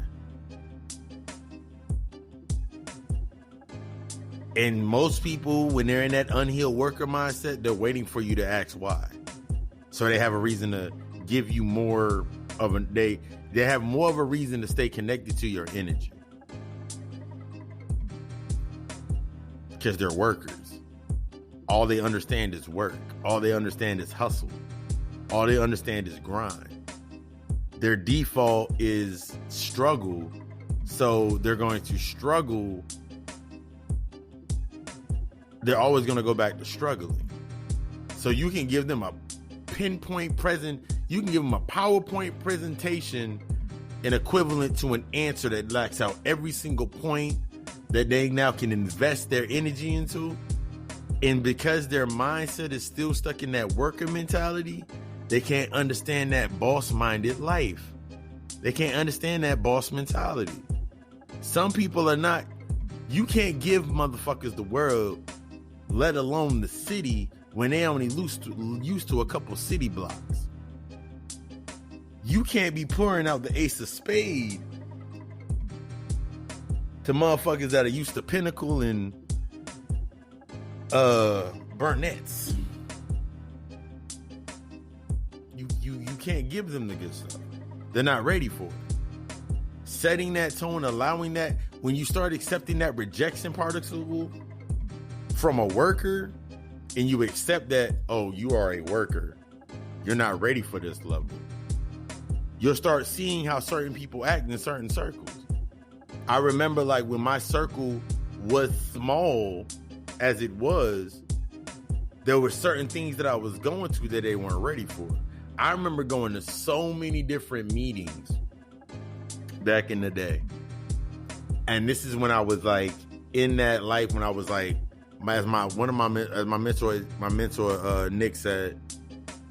And most people, when they're in that unhealed worker mindset, they're waiting for you to ask why. So they have a reason to give you more of they have more of a reason to stay connected to your energy. Because they're workers. All they understand is work. All they understand is hustle. All they understand is grind. Their default is struggle. So they're going to struggle. They're always going to go back to struggling. So you can give them a pinpoint you can give them a PowerPoint presentation and equivalent to an answer that lacks out every single point that they now can invest their energy into. And because their mindset is still stuck in that worker mentality, they can't understand that boss-minded life. They can't understand that boss mentality. Some people are not, you can't give motherfuckers the world, let alone the city, when they only used to a couple city blocks. You can't be pouring out the ace of spade to motherfuckers that are used to Pinnacle and Burnett's. You can't give them the good stuff. They're not ready for it. Setting that tone, allowing that, when you start accepting that rejection particle from a worker, and you accept that, oh, you are a worker, you're not ready for this level, you'll start seeing how certain people act in certain circles. I remember, like, when my circle was small as it was, there were certain things that I was going to that they weren't ready for. I remember going to so many different meetings back in the day. And this is when I was like in that life, when I was like, as my mentor Nick said,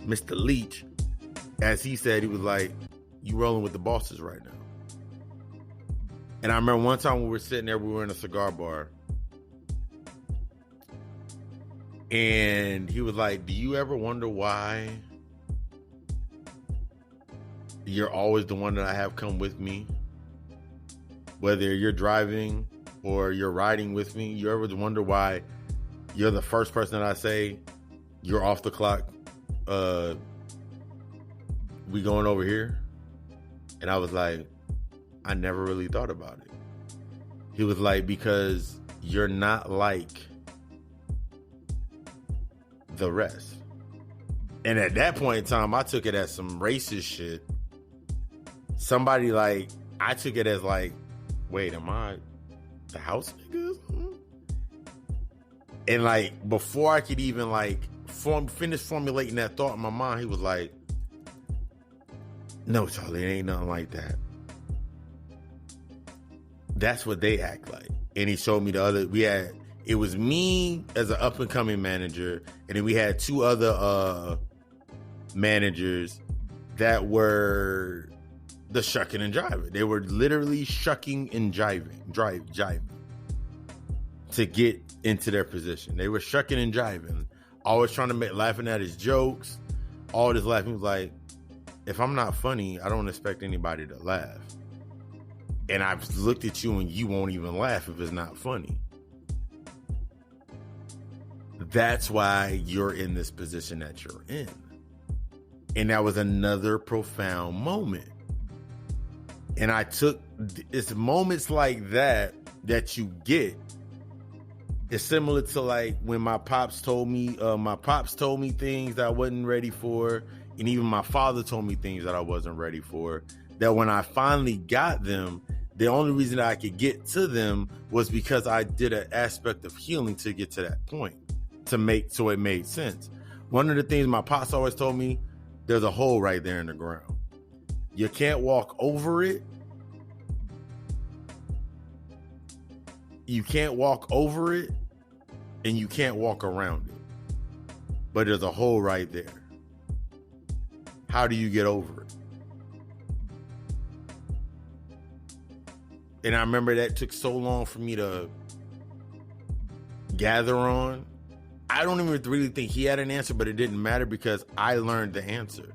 Mr. Leach, as he said, he was like, you rolling with the bosses right now. And I remember one time we were sitting there, we were in a cigar bar, and he was like, do you ever wonder why you're always the one that I have come with me? Whether you're driving or you're riding with me, you ever wonder why you're the first person that I say, you're off the clock, we going over here? And I was like, I never really thought about it. He was like, because you're not like the rest. And at that point in time, I took it as some racist shit. Somebody like, I took it as like, wait, am I the house nigga? And like, before I could even like finish formulating that thought in my mind, he was like, no, Charlie, it ain't nothing like that. That's what they act like. And he showed me it was me as an up and coming manager, and then we had 2 other managers that were the shucking and jiving. They were literally shucking and jiving to get into their position. They were shucking and jiving, always trying to laughing at his jokes, all this laughing. He was like, if I'm not funny, I don't expect anybody to laugh. And I've looked at you and you won't even laugh if it's not funny. That's why you're in this position that you're in. And that was another profound moment. And I took, it's moments like that you get. It's similar to like when my pops told me things that I wasn't ready for. And even my father told me things that I wasn't ready for. That when I finally got them, the only reason I could get to them was because I did an aspect of healing to get to that point, so it made sense. One of the things my pops always told me, there's a hole right there in the ground. You can't walk over it. You can't walk over it, and you can't walk around it. But there's a hole right there. How do you get over it? And I remember that took so long for me to gather on. I don't even really think he had an answer, but it didn't matter because I learned the answer.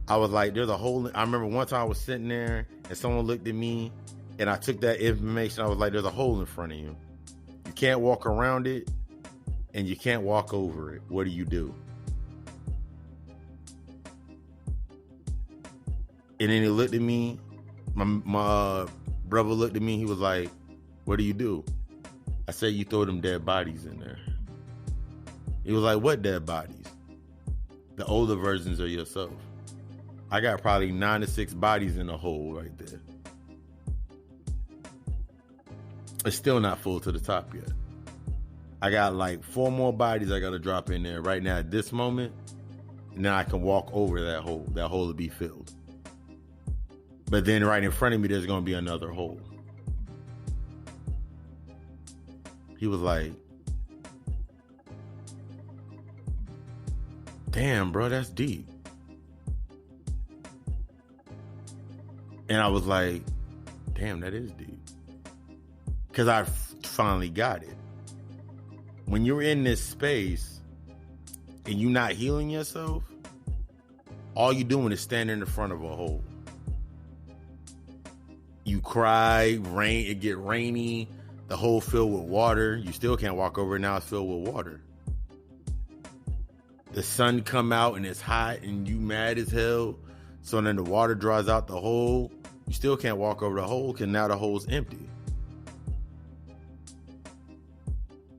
I was like, there's a hole. I remember one time I was sitting there and someone looked at me and I took that information. I was like, there's a hole in front of you. You can't walk around it and you can't walk over it. What do you do? And then he looked at me. My brother looked at me. He was like, what do you do? I said, you throw them dead bodies in there. He was like, what dead bodies? The older versions of yourself. I got probably 9 to 6 bodies in the hole right there. It's still not full to the top yet. I got like 4 more bodies I got to drop in there right now at this moment. And then I can walk over that hole. That hole will be filled. But then right in front of me, there's going to be another hole. He was like, damn, bro, that's deep. And I was like, damn, that is deep. Because I finally got it. When you're in this space and you're not healing yourself, all you're doing is standing in front of a hole. You cry, rain, it get rainy, the hole filled with water. You still can't walk over it, now it's filled with water. The sun come out and it's hot and you mad as hell. So then the water dries out the hole. You still can't walk over the hole because now the hole's empty.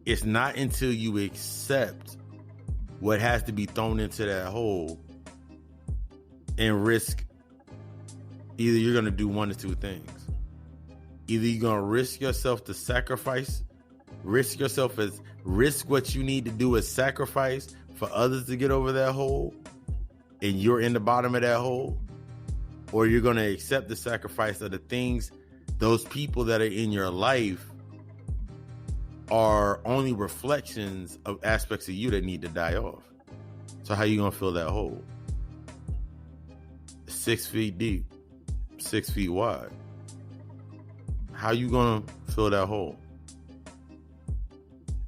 It's not until you accept what has to be thrown into that hole and risk. Either you're going to do one or two things. Either you're going to risk yourself to sacrifice, risk what you need to do as sacrifice for others to get over that hole, and you're in the bottom of that hole, or you're going to accept the sacrifice of the things, those people that are in your life are only reflections of aspects of you that need to die off. So how you going to fill that hole? 6 feet deep, 6 feet wide. How you going to fill that hole?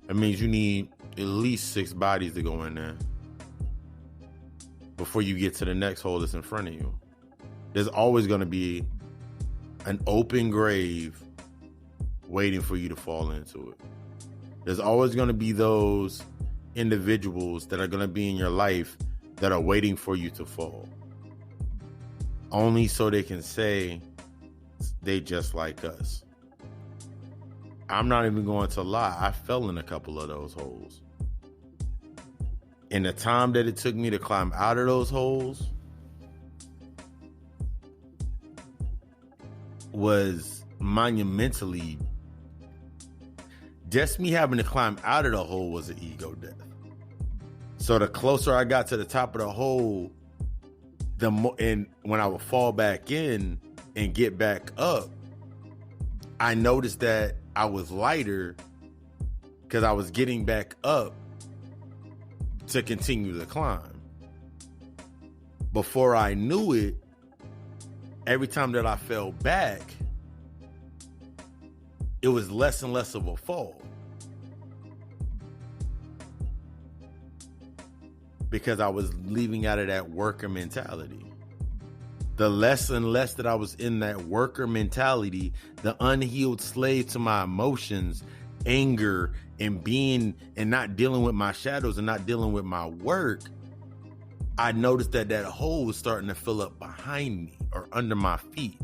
That means you need at least 6 bodies to go in there before you get to the next hole that's in front of you. There's always going to be an open grave waiting for you to fall into it. There's always going to be those individuals that are going to be in your life that are waiting for you to fall. Only so they can say they just like us. I'm not even going to lie. I fell in a couple of those holes. And the time that it took me to climb out of those holes was monumentally. Just me having to climb out of the hole was an ego death. So the closer I got to the top of the hole, the more, and when I would fall back in and get back up, I noticed that I was lighter because I was getting back up to continue the climb. Before I knew it, every time that I fell back, it was less and less of a fall. Because I was leaving out of that worker mentality. The less and less that I was in that worker mentality, the unhealed slave to my emotions, anger, and being and not dealing with my shadows and not dealing with my work, I noticed that hole was starting to fill up behind me or under my feet.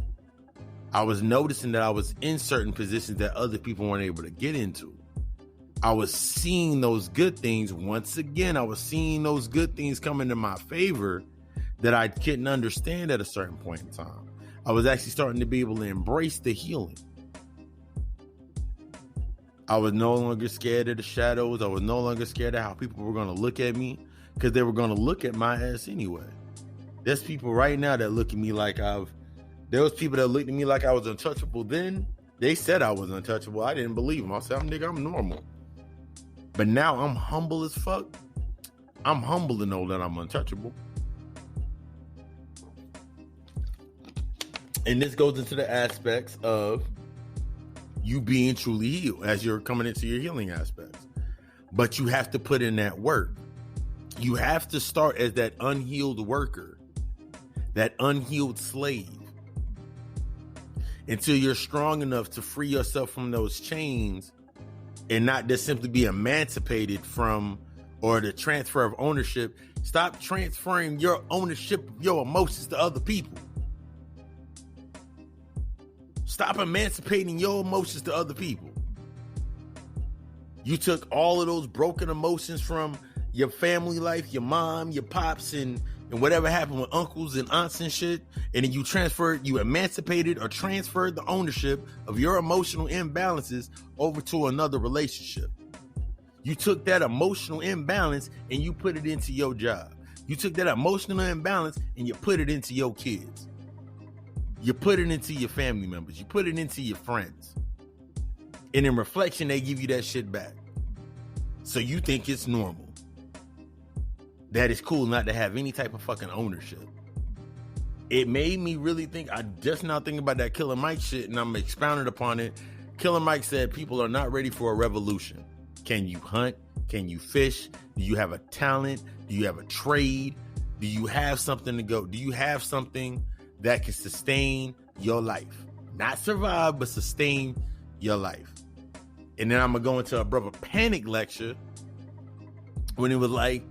I was noticing that I was in certain positions that other people weren't able to get into. I was seeing those good things. Once again, I was seeing those good things come into my favor that I couldn't understand at a certain point in time. I was actually starting to be able to embrace the healing. I was no longer scared of the shadows. I was no longer scared of how people were going to look at me, because they were going to look at my ass anyway. There's people right now that look at me like there was people that looked at me like I was untouchable then. They said I was untouchable. I didn't believe them. I said, I'm normal. But now I'm humble as fuck. I'm humble to know that I'm untouchable. And this goes into the aspects of you being truly healed as you're coming into your healing aspects. But you have to put in that work. You have to start as that unhealed worker, that unhealed slave, until you're strong enough to free yourself from those chains and not just simply be emancipated from, or the transfer of ownership. Stop transferring your ownership of your emotions to other people. Stop emancipating your emotions to other people. You took all of those broken emotions from your family life, your mom, your pops, and whatever happened with uncles and aunts and shit, and then you emancipated or transferred the ownership of your emotional imbalances over to another relationship. You took that emotional imbalance and you put it into your job. You took that emotional imbalance and you put it into your kids. You put it into your family members. You put it into your friends. And in reflection, they give you that shit back. So you think it's normal. That it's cool not to have any type of fucking ownership. It made me really think. I just now thinking about that Killer Mike shit, and I'm expounding upon it. Killer Mike said people are not ready for a revolution. Can you hunt? Can you fish? Do you have a talent? Do you have a trade? Do you have something to go? Do you have something that can sustain your life? Not survive, but sustain your life. And then I'm going to go into a brother panic lecture when it was like,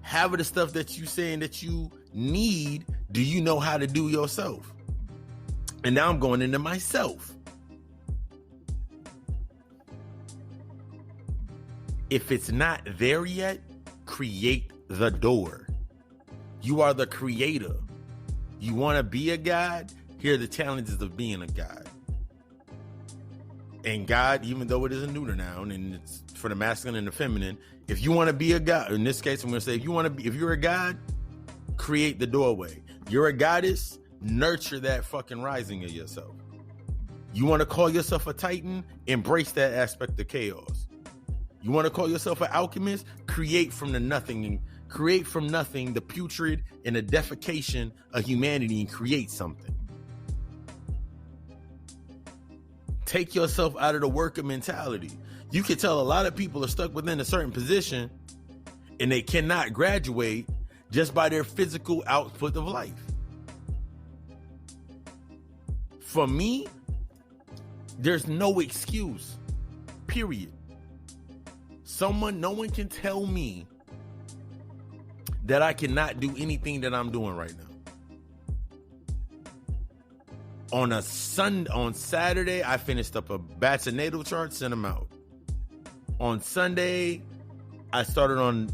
half of the stuff that you saying that you need, do you know how to do yourself? And now I'm going into myself. If it's not there yet, create the door. You are the creator. You want to be a God? Here are the challenges of being a God. And God, even though it is a neuter noun and it's for the masculine and the feminine, if you want to be a God, in this case, I'm going to say, if you're a God, create the doorway. You're a goddess, nurture that fucking rising of yourself. You want to call yourself a Titan, embrace that aspect of chaos. You want to call yourself an alchemist, create from the nothing, and create from nothing the putrid and the defecation of humanity and create something. Take yourself out of the worker mentality. You can tell a lot of people are stuck within a certain position and they cannot graduate just by their physical output of life. For me, there's no excuse, period. No one can tell me that I cannot do anything that I'm doing right now. On Saturday, I finished up a batch of natal charts, sent them out. On Sunday, I started on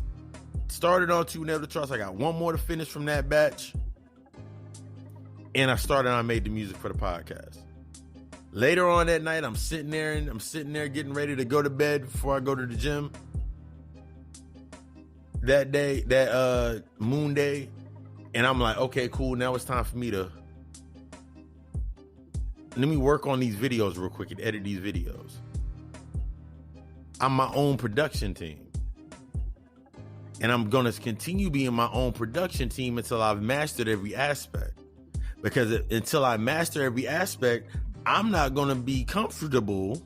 2 natal charts. I got one more to finish from that batch. And I made the music for the podcast. Later on that night, I'm sitting there getting ready to go to bed before I go to the gym. That day, that moon day. And I'm like, okay, cool. Now it's time for me to let me work on these videos real quick and edit these videos. I'm my own production team. And I'm going to continue being my own production team until I've mastered every aspect. Because until I master every aspect, I'm not going to be comfortable.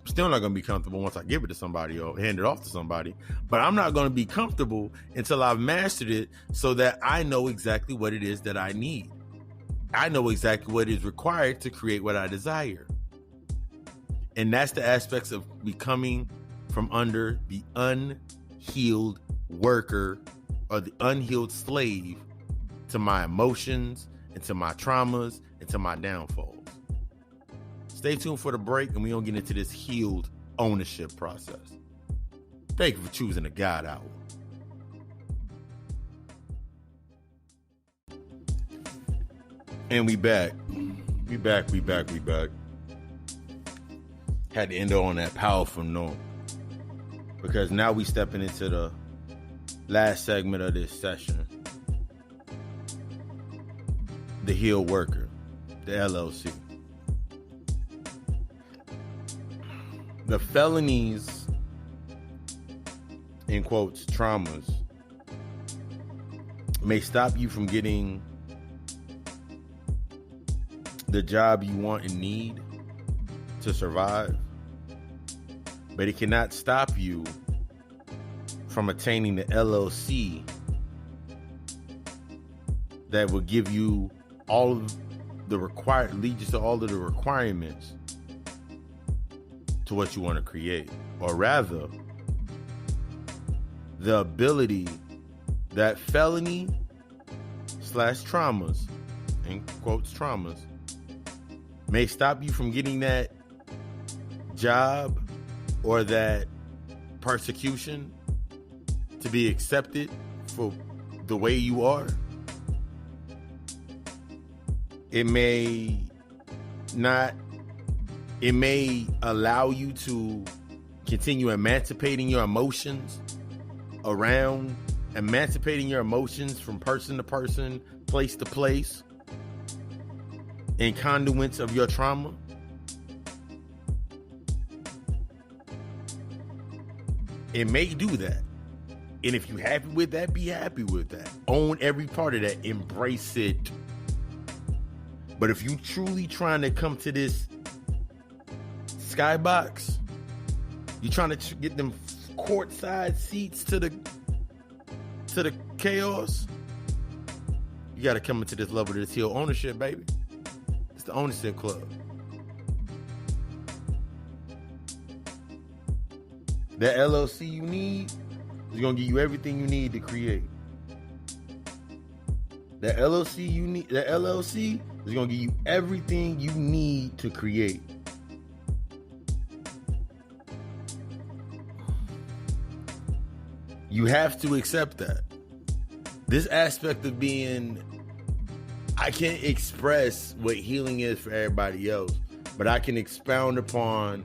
I'm still not going to be comfortable once I give it to somebody or hand it off to somebody. But I'm not going to be comfortable until I've mastered it so that I know exactly what it is that I need. I know exactly what is required to create what I desire. And that's the aspects of becoming from under the unhealed worker or the unhealed slave to my emotions and to my traumas and to my downfalls. Stay tuned for the break and we're going to get into this healed ownership process. Thank you for choosing the God Hour. And we back. We back. Had to end on that powerful note. Because now we stepping into the last segment of this session. The healed worker. The LLC. The felonies, in quotes, traumas, may stop you from getting the job you want and need to survive, but it cannot stop you from attaining the LLC that will give you all of the lead you to all of the requirements to what you want to create, or rather, the ability that felony / traumas, in quotes traumas, may stop you from getting that job or that persecution to be accepted for the way you are. It may allow you to continue emancipating your emotions from person to person, place to place, and conduits of your trauma. It may do that. And if you're happy with that, be happy with that. Own every part of that. Embrace it. But if you truly trying to come to this skybox, you're trying to get them courtside seats to the chaos, you got to come into this level of this heel ownership, baby. It's the ownership club. That LLC you need is going to give you everything you need to create. That LLC is going to give you everything you need to create. You have to accept that. This aspect of being, I can't express what healing is for everybody else, but I can expound upon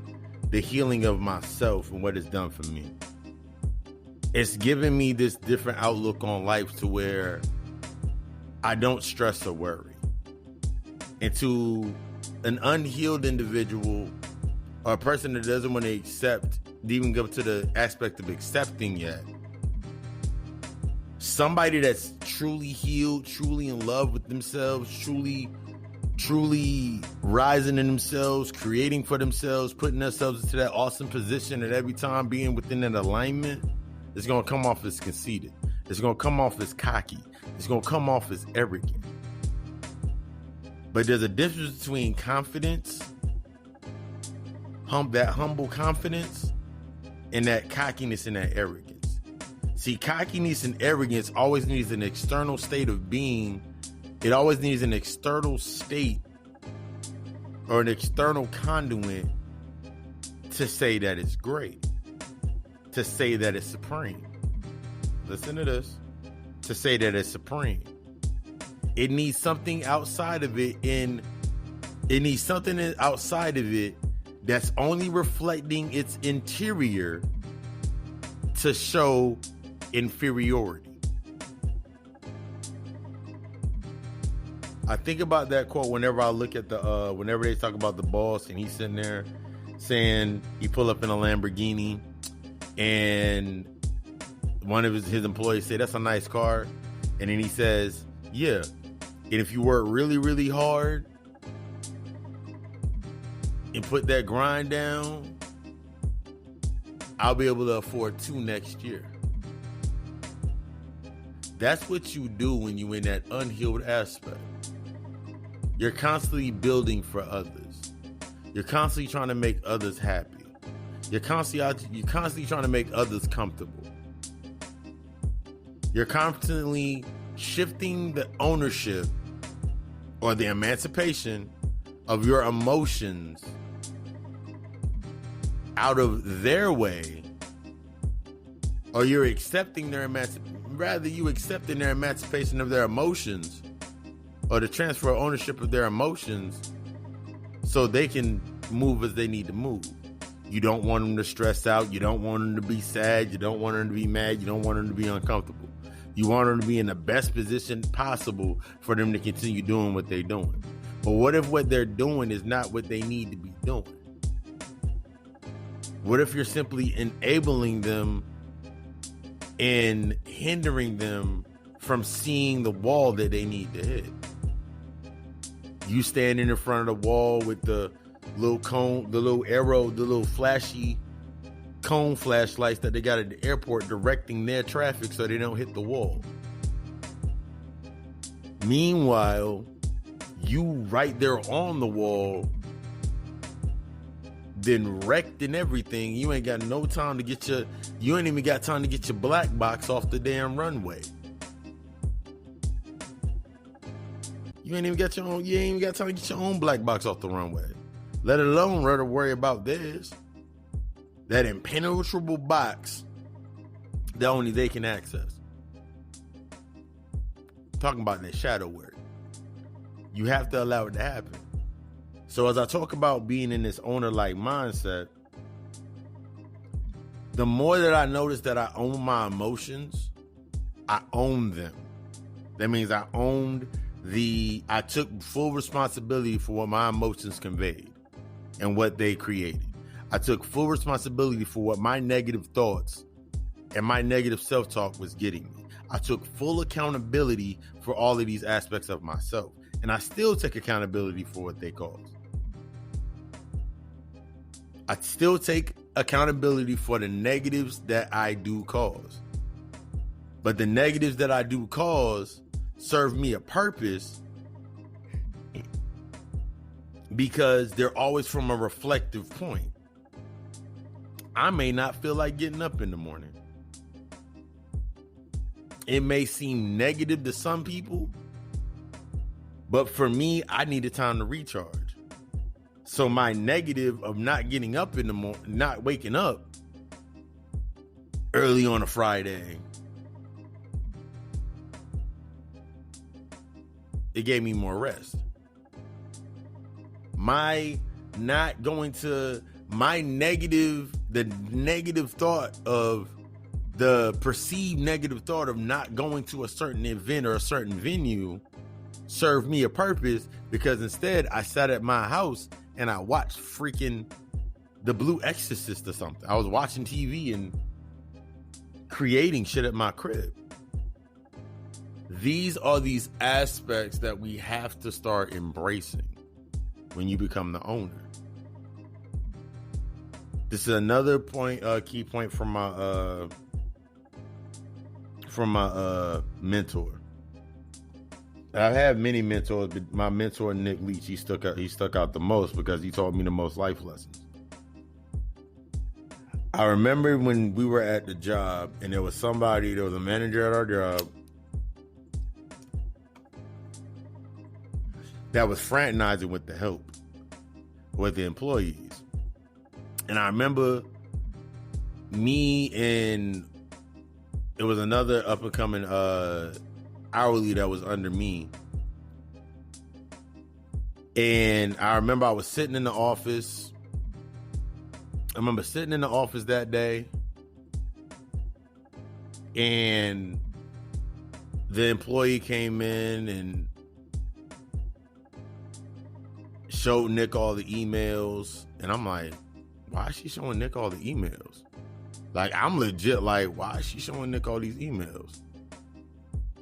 the healing of myself and what it's done for me. It's given me this different outlook on life to where I don't stress or worry. And to an unhealed individual or a person that doesn't want to accept, even go to the aspect of accepting yet, somebody that's truly healed, truly in love with themselves, truly rising in themselves, creating for themselves, putting themselves into that awesome position, and every time being within that alignment, it's going to come off as conceited. It's going to come off as cocky. It's going to come off as arrogant. But there's a difference between confidence, that humble confidence, and that cockiness and that arrogance. See, cockiness and arrogance always needs an external state of being. It always needs an external state or an external conduit to say that it's great, to say that it's supreme. Listen to this. To say that it's supreme. It needs something outside of it, and it needs something outside of it that's only reflecting its interior to show inferiority. I think about that quote whenever I look at whenever they talk about the boss and he's sitting there saying he pull up in a Lamborghini and one of his employees say, "That's a nice car." And then he says, "Yeah. And if you work really, really hard and put that grind down, I'll be able to afford 2 next year." That's what you do when you're in that unhealed aspect. You're constantly building for others. You're constantly trying to make others happy. You're constantly trying to make others comfortable. You're constantly shifting the ownership or the emancipation of your emotions out of their way, or you're accepting their accepting their emancipation of their emotions, or the transfer of ownership of their emotions so they can move as they need to move. You don't want them to stress out. You don't want them to be sad. You don't want them to be mad. You don't want them to be uncomfortable. You want them to be in the best position possible for them to continue doing what they're doing. But what if what they're doing is not what they need to be doing? What if you're simply enabling them and hindering them from seeing the wall that they need to hit? You standing in front of the wall with the little cone, the little arrow, the little flashy cone flashlights that they got at the airport directing their traffic so they don't hit the wall. Meanwhile, you right there on the wall, then wrecked and everything. You ain't got no time to get you ain't even got time to get your black box off the damn runway. You ain't even got time to get your own black box off the runway. Let alone rather worry about theirs. That impenetrable box that only they can access. Talking about that shadow work. You have to allow it to happen. So as I talk about being in this owner-like mindset, the more that I notice that I own my emotions, I own them. That means I took full responsibility for what my emotions conveyed and what they created. I took full responsibility for what my negative thoughts and my negative self-talk was getting me. I took full accountability for all of these aspects of myself. And I still take accountability for what they cause. I still take accountability for the negatives that I do cause. But the negatives that I do cause serve me a purpose because they're always from a reflective point. I may not feel like getting up in the morning. It may seem negative to some people, but for me, I needed time to recharge. So my negative of not getting up in the morning, not waking up early on a Friday, it gave me more rest. The perceived negative thought of not going to a certain event or a certain venue served me a purpose, because instead I sat at my house and I watched freaking The Blue Exorcist or something. I was watching TV and creating shit at my crib. These are these aspects that we have to start embracing when you become the owner. This is another point, key point from my mentor. I've had many mentors, but my mentor Nick Leach, he stuck out the most because he taught me the most life lessons. I remember when we were at the job and there was a manager at our job that was fraternizing with the employees. And I remember it was another up and coming hourly that was under me. And I remember I was sitting in the office. I remember sitting in the office that day, and the employee came in and showed Nick all the emails. And I'm like, why is she showing Nick all the emails? Like, I'm legit like, why is she showing Nick all these emails?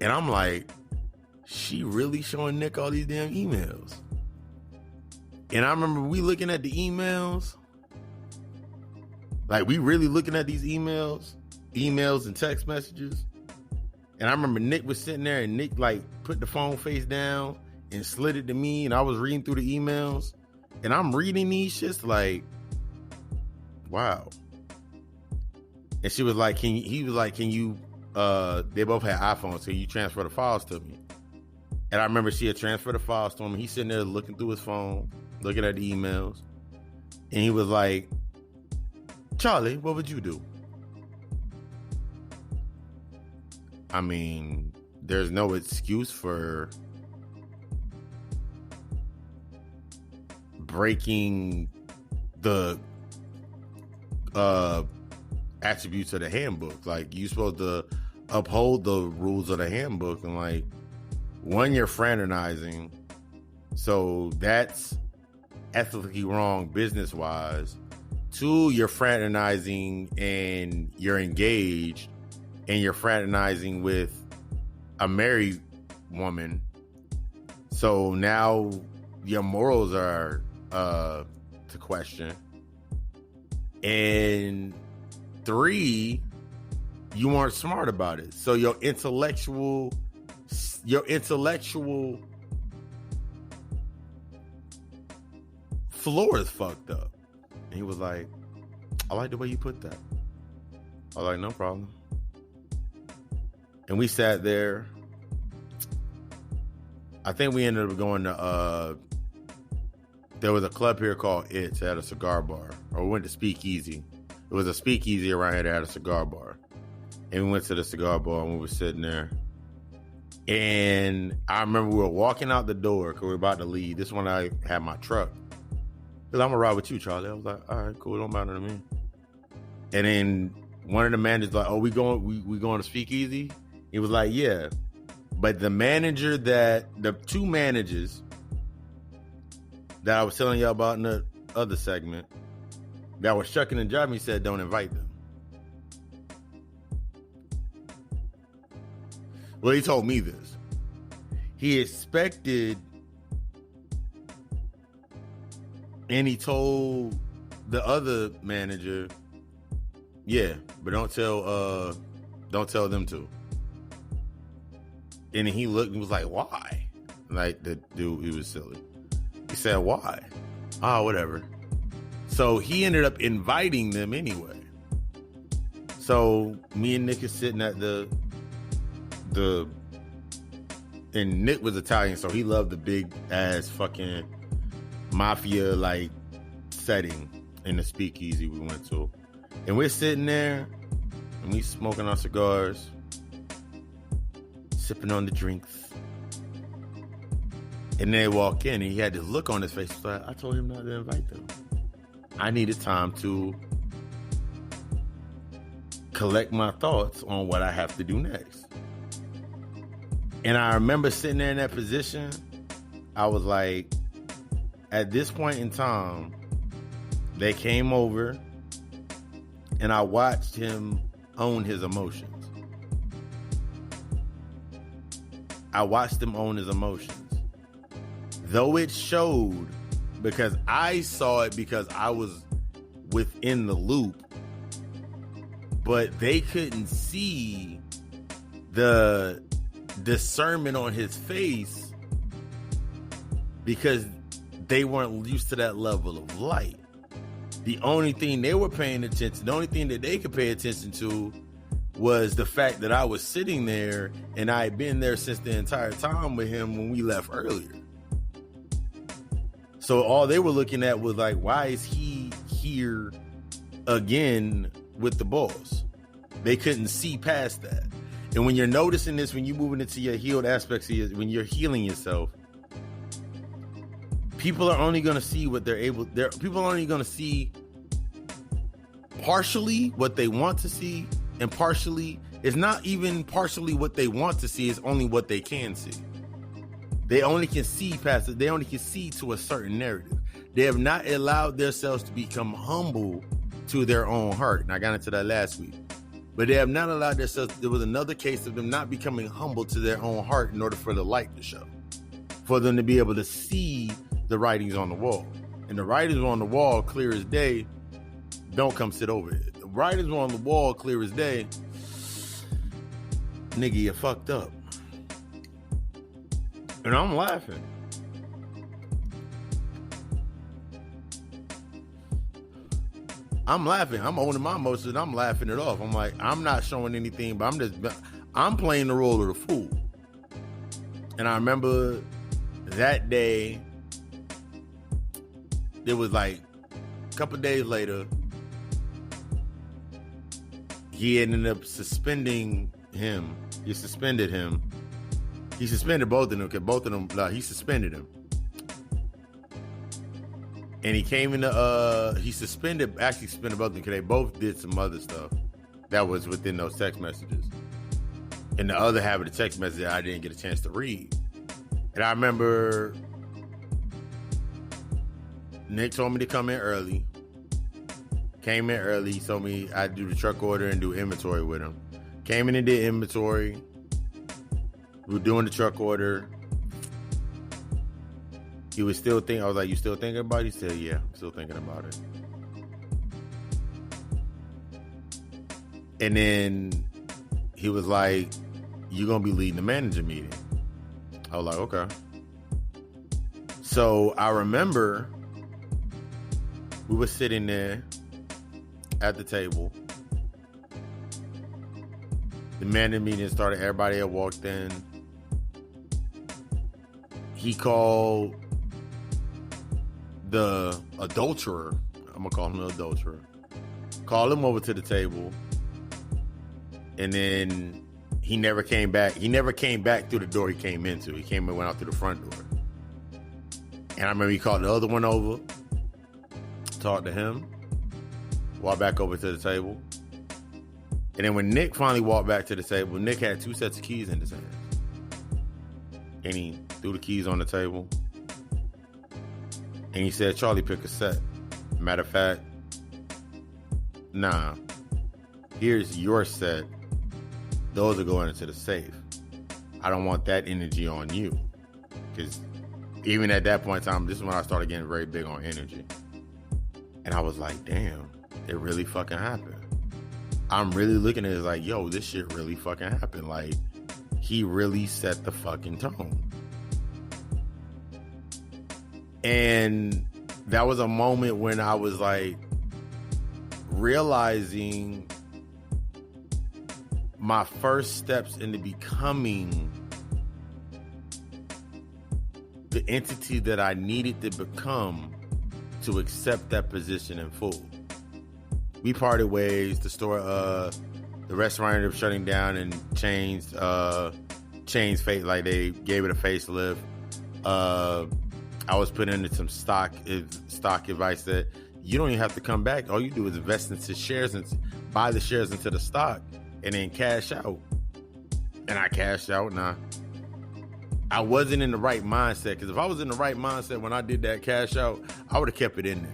And I'm like, she really showing Nick all these damn emails? And I remember we looking at the emails. Like, we really looking at these emails and text messages. And I remember Nick was sitting there and Nick like put the phone face down and slid it to me. And I was reading through the emails and I'm reading these shits like, wow. And she was like, can you, they both had iPhones, so you transfer the files to me. And I remember she had transferred the files to him. He's sitting there looking through his phone, looking at the emails. And he was like, Charlie, what would you do? I mean, there's no excuse for breaking the attributes of the handbook. Like, you're supposed to uphold the rules of the handbook, and like, one, you're fraternizing, so that's ethically wrong business wise. Two, you're fraternizing and you're engaged and you're fraternizing with a married woman, so now your morals are to question. And 3, you weren't smart about it. So your intellectual floor is fucked up. And he was like, I like the way you put that. I was like, no problem. And we sat there. I think we ended up going to, there was a club here called It at a cigar bar. Or we went to Speakeasy. It was a speakeasy around here that had a cigar bar. And we went to the cigar bar and we were sitting there. And I remember we were walking out the door because we were about to leave. This one I had my truck. Because I'm going to ride with you, Charlie. I was like, all right, cool. Don't matter to me. And then one of the managers like, oh, we going to Speakeasy? He was like, yeah. But the two managers that I was telling y'all about in the other segment that was shucking and jiving, he said, don't invite them. Well, he told me this. He expected, and he told the other manager, yeah, but don't tell them to. And he looked and was like, why? Like, the dude, he was silly. He said, why? Oh, whatever. So he ended up inviting them anyway. So me and Nick is sitting at and Nick was Italian, so he loved the big ass fucking mafia like setting in the speakeasy we went to. And we're sitting there and we smoking our cigars, sipping on the drinks. And they walk in and he had this look on his face. So I told him not to invite them. I needed time to collect my thoughts on what I have to do next. And I remember sitting there in that position. I was like, at this point in time, they came over and I watched him own his emotions. I watched him own his emotions. Though it showed, because I saw it because I was within the loop, but they couldn't see the discernment on his face because they weren't used to that level of light. The only thing they were paying attention, the only thing that they could pay attention to was the fact that I was sitting there and I had been there since the entire time with him when we left earlier. So all they were looking at was like, why is he here again with the boss? They couldn't see past that. And when you're noticing this, when you're moving into your healed aspects, when you're healing yourself, people are only going to see what people are only going to see partially what they want to see, and partially, it's not even partially what they want to see, it's only what they can see. They only can see past it. They only can see to a certain narrative. They have not allowed themselves to become humble to their own heart. And I got into that last week. But they have not allowed themselves. There was another case of them not becoming humble to their own heart in order for the light to show. For them to be able to see the writings on the wall. And the writings on the wall, clear as day, don't come sit over it. The writings on the wall, clear as day, nigga, you fucked up. And I'm laughing. I'm laughing. I'm owning my emotions. I'm laughing it off. I'm like, I'm not showing anything, but I'm playing the role of the fool. And I remember that day, it was like a couple days later, he ended up suspending him. He suspended him. He suspended both of them because both of them, he suspended him. And he came into, he suspended both of them because they both did some other stuff that was within those text messages. And the other half of the text message I didn't get a chance to read. And I remember Nick told me to come in early. Came in early. He told me I'd do the truck order and do inventory with him. Came in and did inventory. We were doing the truck order. He was still thinking. I was like, you still thinking about it? He said, yeah, I'm still thinking about it. And then he was like, you're going to be leading the manager meeting. I was like, okay. So I remember we were sitting there at the table. The manager meeting started. Everybody had walked in. He called the adulterer. I'm going to call him the adulterer. Called him over to the table. And then he never came back. He never came back through the door he came into. He came and went out through the front door. And I remember he called the other one over, talked to him, walked back over to the table. And then when Nick finally walked back to the table, Nick had 2 sets of keys in his hands. And he threw the keys on the table. And he said, Charlie, pick a set. Matter of fact, nah, here's your set. Those are going into the safe. I don't want that energy on you. Because even at that point in time, this is when I started getting very big on energy. And I was like, damn, it really fucking happened. I'm really looking at it like, yo, this shit really fucking happened. Like, he really set the fucking tone. And that was a moment when I was like realizing my first steps into becoming the entity that I needed to become to accept that position in full. We parted ways. The restaurant ended up shutting down and changed face. Like, they gave it a facelift. I was put into some stock advice that you don't even have to come back. All you do is invest into shares and buy the shares into the stock and then cash out. And I cashed out. Nah, I wasn't in the right mindset, because if I was in the right mindset when I did that cash out, I would have kept it in there.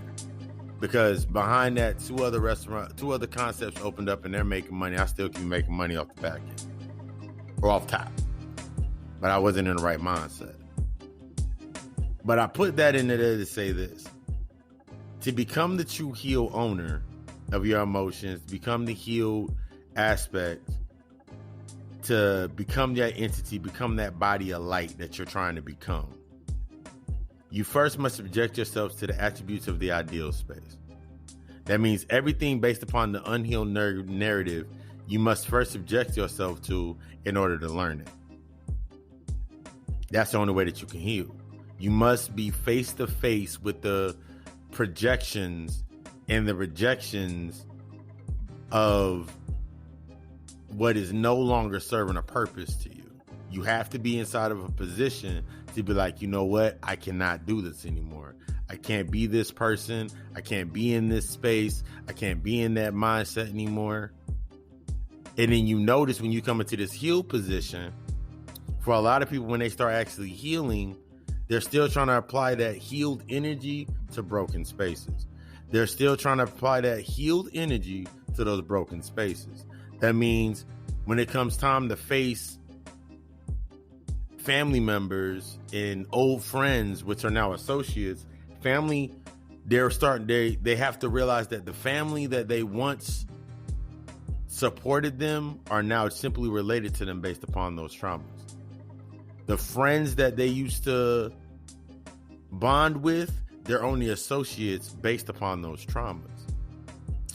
Because behind that, two other concepts opened up and they're making money. I still keep making money off the back end or off top. But I wasn't in the right mindset. But I put that in there to say this. To become the true healed owner of your emotions, become the healed aspect, to become that entity, become that body of light that you're trying to become, you first must subject yourselves to the attributes of the ideal space. That means everything based upon the unhealed narrative, you must first subject yourself to in order to learn it. That's the only way that you can heal. You must be face to face with the projections and the rejections of what is no longer serving a purpose to you. You have to be inside of a position to be like, you know what? I cannot do this anymore. I can't be this person. I can't be in this space. I can't be in that mindset anymore. And then you notice when you come into this healed position, for a lot of people, when they start actually healing, they're still trying to apply that healed energy to broken spaces. They're still trying to apply that healed energy to those broken spaces. That means when it comes time to face family members and old friends, which are now associates, family, they have to realize that the family that they once supported them are now simply related to them based upon those traumas. The friends that they used to bond with, they're only associates based upon those traumas.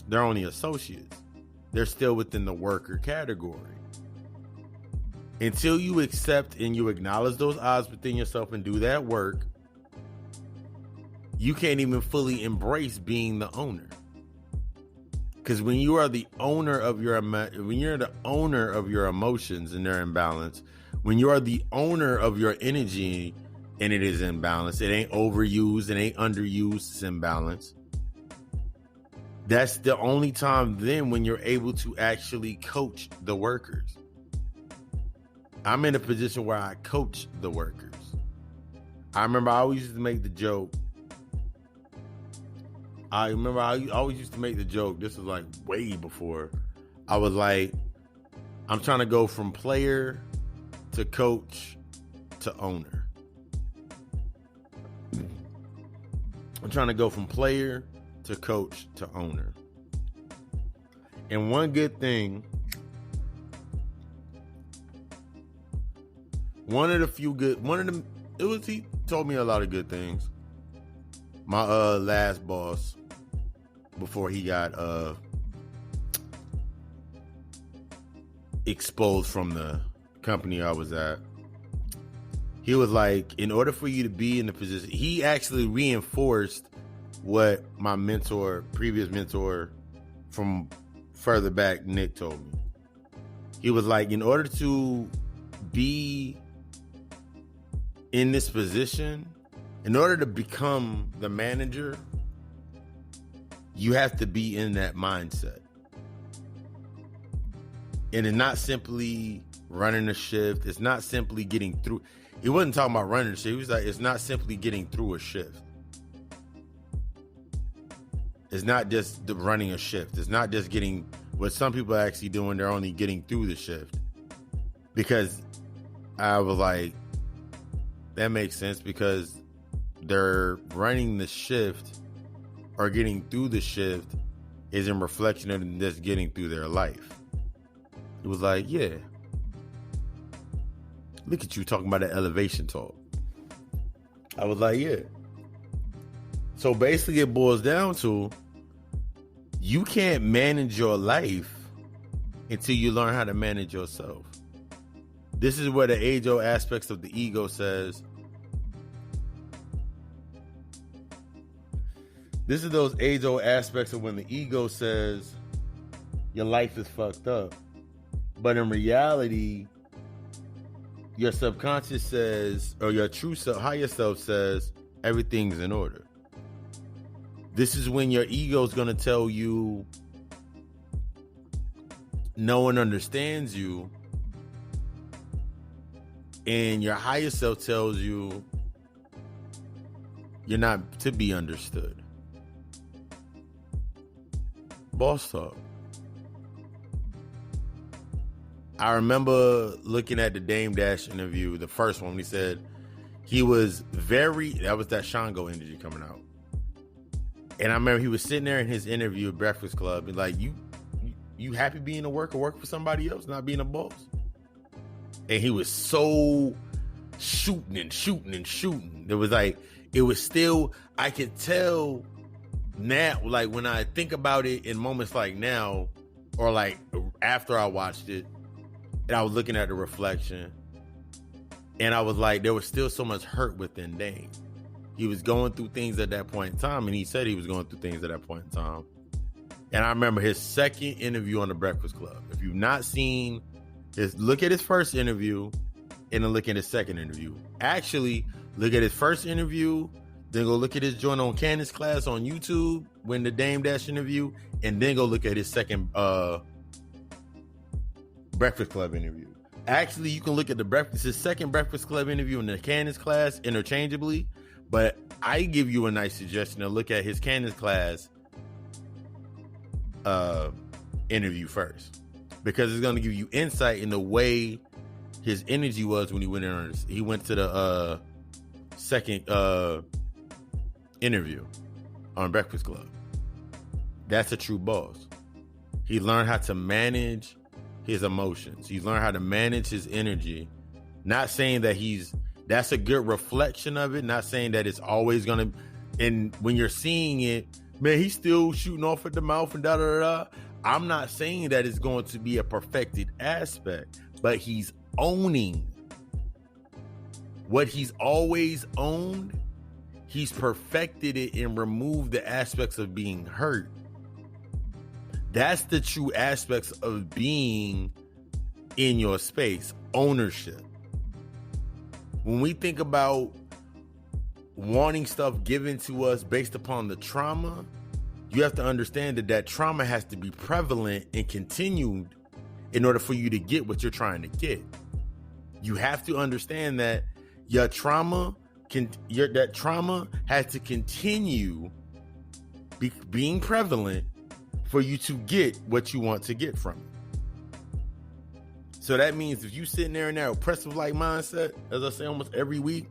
They're only associates. They're still within the worker category. Until you accept and you acknowledge those odds within yourself and do that work, you can't even fully embrace being the owner. Because when you are the owner of your emotions and they're imbalanced, when you are the owner of your energy and it is imbalanced, it ain't overused, it ain't underused, it's imbalanced. That's the only time then when you're able to actually coach the workers. I'm in a position where I coach the workers. I remember I always used to make the joke. I always used to make the joke. This was like way before. I was like, I'm trying to go from player to coach to owner. I'm trying to go from player to coach to owner. And one good thing, he told me a lot of good things. My last boss, before he got exposed from the company I was at, he was like, in order for you to be in the position, he actually reinforced what my previous mentor from further back, Nick, told me. He was like, in order to be in this position, in order to become the manager, you have to be in that mindset. And it's not simply running a shift. It's not simply getting through. He wasn't talking about running a shift. He was like, it's not simply getting through a shift. It's not just running a shift. It's not just getting what some people are actually doing. They're only getting through the shift. Because I was like, that makes sense, because they're running the shift or getting through the shift is in reflection of them just getting through their life. It was like, yeah. Look at you talking about that elevation talk. I was like, yeah. So basically it boils down to, you can't manage your life until you learn how to manage yourself. This is where the age-old aspects of the ego says, this is those age-old aspects of when the ego says your life is fucked up. But in reality, your subconscious says, or your true self, higher self says, everything's in order. This is when your ego is going to tell you no one understands you. And your higher self tells you you're not to be understood. Boss talk. I remember looking at the Dame Dash interview, the first one, when he said he was that was that Shango energy coming out. And I remember he was sitting there in his interview at Breakfast Club and like, you happy being a worker for somebody else, not being a boss? And he was so shooting. It was like, it was still, I could tell now, like when I think about it in moments like now, or like after I watched it, and I was looking at the reflection, and I was like, there was still so much hurt within Dame. He was going through things at that point in time, and he said he was going through things at that point in time. And I remember his second interview on the Breakfast Club. If you've not seen look at his first interview and then look at his second interview. Actually, look at his first interview, then go look at his joint on Candace Class on YouTube when the Dame Dash interview, and then go look at his second Breakfast Club interview. Actually, you can look at his second Breakfast Club interview and the Candace Class interchangeably, but I give you a nice suggestion to look at his Candace Class interview first, because it's going to give you insight in the way his energy was when he went in. He went to the second interview on Breakfast Club. That's a true boss. He learned how to manage his emotions. He learned how to manage his energy. Not saying that that's a good reflection of it. Not saying that it's always going to, and when you're seeing it, man, he's still shooting off at the mouth and da-da-da-da. I'm not saying that it's going to be a perfected aspect, but he's owning what he's always owned. He's perfected it and removed the aspects of being hurt. That's the true aspects of being in your space, ownership. When we think about wanting stuff given to us based upon the trauma, you have to understand that trauma has to be prevalent and continued in order for you to get what you're trying to get. You have to understand that your trauma has to continue being prevalent for you to get what you want to get from it. So that means if you sitting there in that oppressive like mindset, as I say almost every week,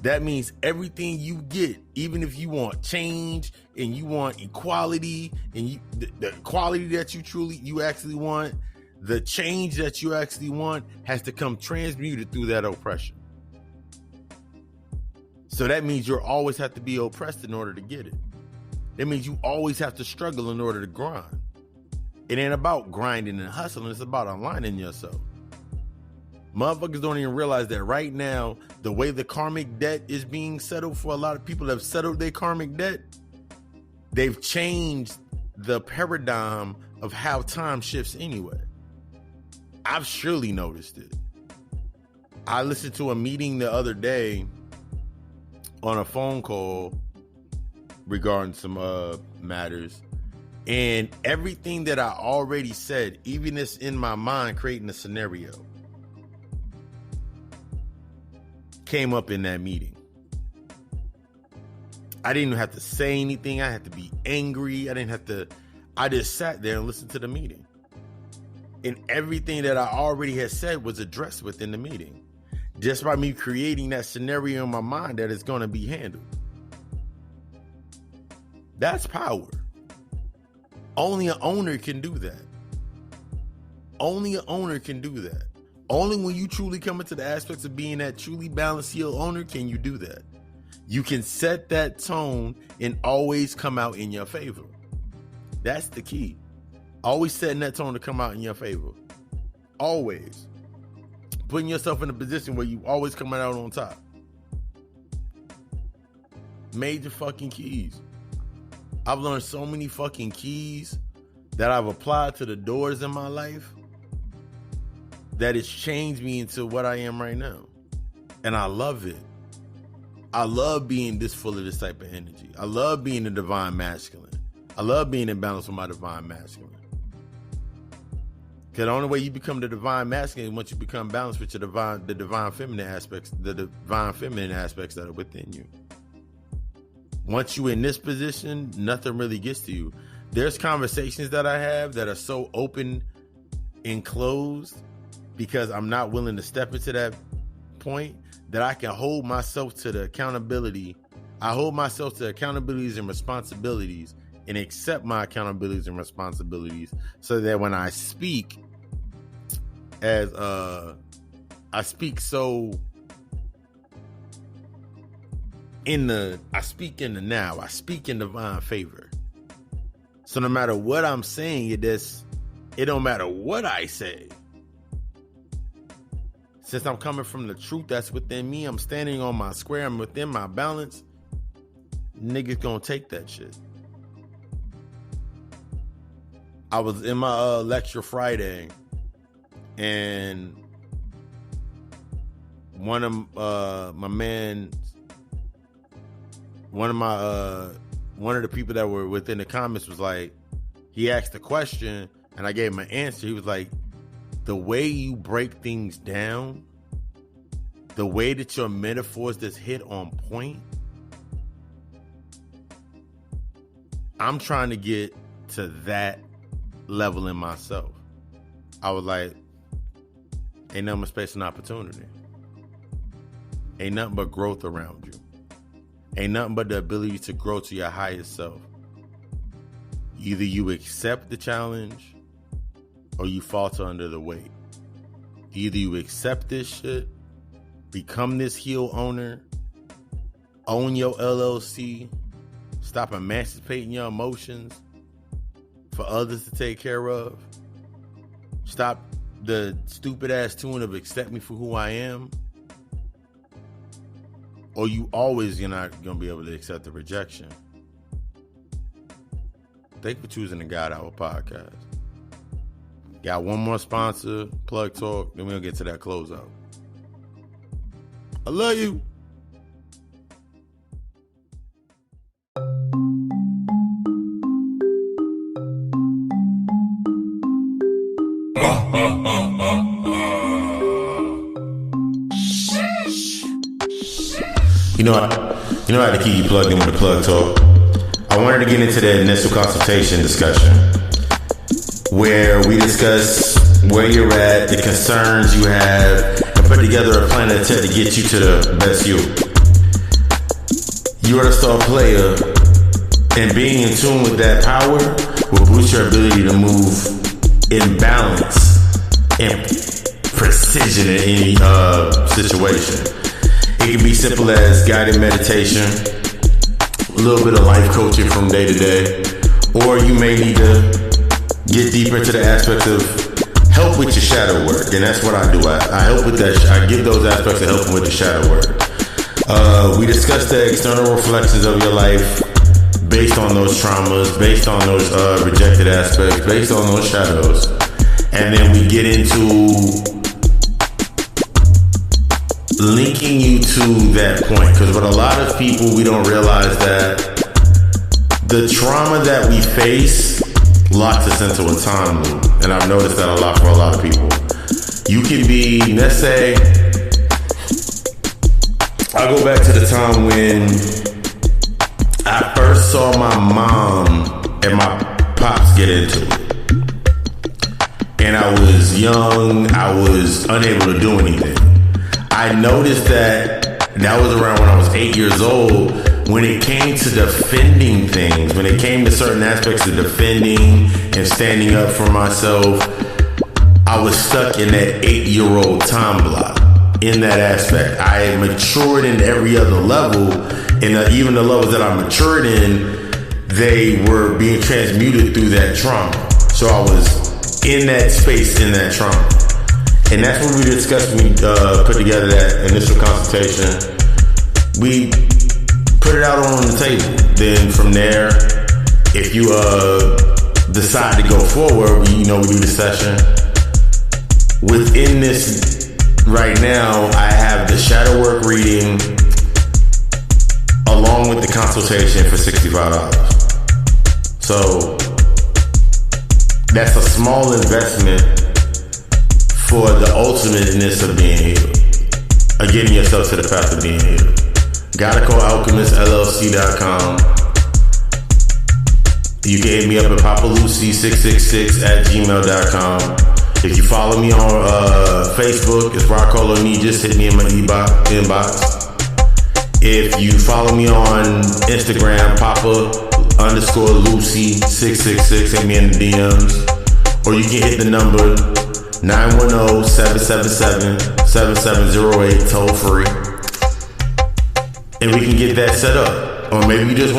That means everything you get, even if you want change and you want equality and the equality that you actually want, the change that you actually want has to come transmuted through that oppression. So that means you'll always have to be oppressed in order to get it. That means you always have to struggle in order to grind. It ain't about grinding and hustling. It's about aligning yourself. Motherfuckers don't even realize that right now, the way the karmic debt is being settled for a lot of people that have settled their karmic debt, they've changed the paradigm of how time shifts anyway. I've surely noticed it. I listened to a meeting the other day on a phone call regarding some matters, and everything that I already said, even this in my mind creating a scenario, came up in that meeting. I didn't even have to say anything. I had to be angry. I just sat there and listened to the meeting. And everything that I already had said was addressed within the meeting. Just by me creating that scenario in my mind that it's going to be handled. That's power. Only an owner can do that. Only an owner can do that. Only when you truly come into the aspects of being that truly balanced healed owner can you do that. You can set that tone and always come out in your favor. That's the key. Always setting that tone to come out in your favor. Always. Putting yourself in a position where you always coming out on top. Major fucking keys. I've learned so many fucking keys that I've applied to the doors in my life that it's changed me into what I am right now. And I love it. I love being this full of this type of energy. I love being the divine masculine. I love being in balance with my divine masculine. Because the only way you become the divine masculine is once you become balanced with the divine feminine aspects that are within you. Once you're in this position, nothing really gets to you. There's conversations that I have that are so open and closed because I'm not willing to step into that point that I can hold myself to the accountability. I hold myself to accountabilities and responsibilities and accept my accountabilities and responsibilities so that when I speak, I speak in the now. I speak in divine favor. So no matter what I'm saying, it don't matter what I say. Since I'm coming from the truth that's within me, I'm standing on my square, I'm within my balance, niggas gonna take that shit. I was in my lecture Friday, and one of the people that were within the comments was like, he asked a question and I gave him an answer. He was like, the way you break things down, the way that your metaphors just hit on point, I'm trying to get to that level in myself. I was like, ain't nothing but space and opportunity. Ain't nothing but growth around you. Ain't nothing but the ability to grow to your highest self. Either you accept the challenge or you falter under the weight. Either you accept this shit, become this heel owner, own your LLC, stop emancipating your emotions for others to take care of, stop the stupid ass tune of accept me for who I am, or you always you're not going to be able to accept the rejection. Thank you for choosing the God Hour podcast. Got one more sponsor, Plug Talk, then we'll get to that closeout. I love you. You know how to keep you plugged in with the Plug Talk. I wanted to get into the initial consultation discussion where we discuss where you're at, the concerns you have, and put together a plan to attempt to get you to the best you. You are the star player, and being in tune with that power will boost your ability to move in balance and precision in any situation. It can be simple as guided meditation, a little bit of life coaching from day to day, or you may need to get deeper into the aspects of help with your shadow work, and that's what I do. I help with that. I give those aspects of helping with the shadow work. We discuss the external reflections of your life based on those traumas, based on those rejected aspects, based on those shadows, and then we get into linking you to that point. Because with a lot of people, we don't realize that the trauma that we face locks us into a time loop, and I've noticed that a lot for a lot of people. You can be, let's say, I'll go back to the time when I first saw my mom and my pops get into it. And I was young, I was unable to do anything. I noticed that was around when I was 8 years old. When it came to defending things, when it came to certain aspects of defending and standing up for myself, I was stuck in that 8-year-old time block. In that aspect, I matured in every other level, and even the levels that I matured in, they were being transmuted through that trauma. So I was in that space, in that trauma, and that's what we discussed when we put together that initial consultation. We put it out on the table. Then from there, if you decide to go forward, we do the session. Within this. Right now, I have the shadow work reading along with the consultation for $65. So that's a small investment for the ultimateness of being healed, of getting yourself to the path of being healed. GottaCallAlchemistLLC.com. You can hit me up at papalucy666@gmail.com. If you follow me on Facebook, it's Rockola Me. Just hit me in my inbox. If you follow me on Instagram, Papa_Lucy666, hit me in the DMs. Or you can hit the number 910-777-7708, toll free. And we can get that set up. Or maybe you just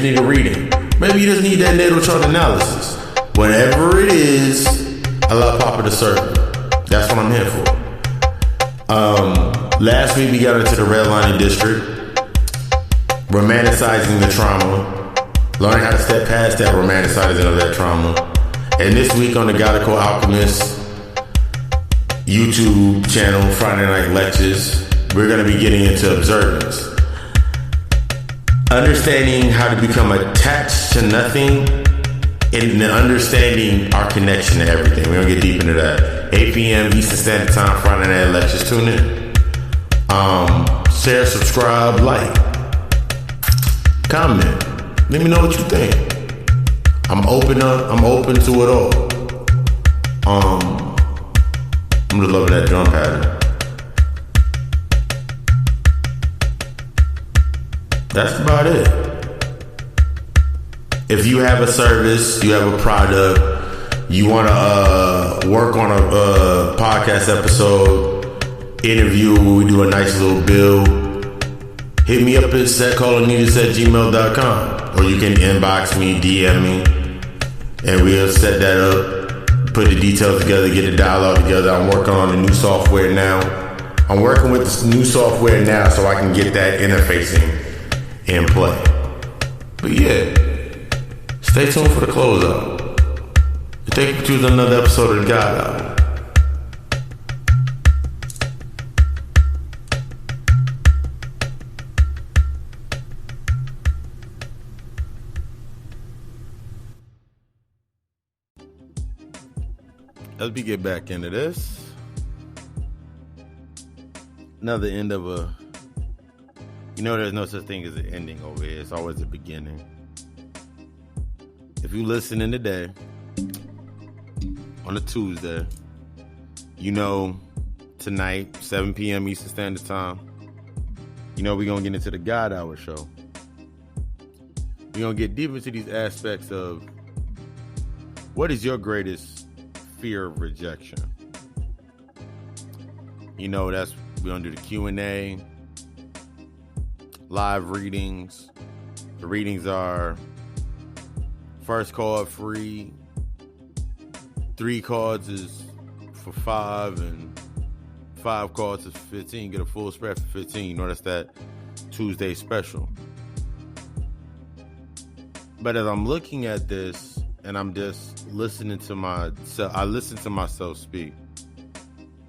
need a reading. Maybe you just need that natal chart analysis. Whatever it is, allow Papa to serve you. That's what I'm here for. Last week we got into the redlining district, romanticizing the trauma, learning how to step past that romanticizing of that trauma. And this week on the Gotta Call Alchemist YouTube channel, Friday Night Lectures, we're going to be getting into observance. Understanding how to become attached to nothing, and understanding our connection to everything. We're going to get deep into that. 8 p.m. Eastern Standard Time, Friday Night Lectures. Tune in. Share, subscribe, like, comment. Let me know what you think. I'm open to it all. I'm just loving that drum pattern. That's about it. If you have a service, you have a product, you want to work on a podcast episode, interview, we do a nice little bill, hit me up at setcallanita@gmail.com, or you can inbox me, DM me, and we'll set that up, put the details together, get the dialogue together. I'm working on the new software now. I'm working with this new software now so I can get that interfacing in play. But yeah. Stay tuned for the closeout. Thank you for choosing another episode of the God Hour. As we get back into this, another end of a, there's no such thing as an ending over here. It's always a beginning. If you listening today, on a Tuesday, tonight, 7 p.m. Eastern Standard Time, We're going to get into the God Hour show. We're going to get deep into these aspects of what is your greatest fear of rejection? We're going to do the Q&A, live readings. The readings are first card free, 3 cards is for $5, and 5 cards is for $15. Get a full spread for $15. That's that Tuesday special. But as I'm looking at this and I'm just listening to myself, I listen to myself speak.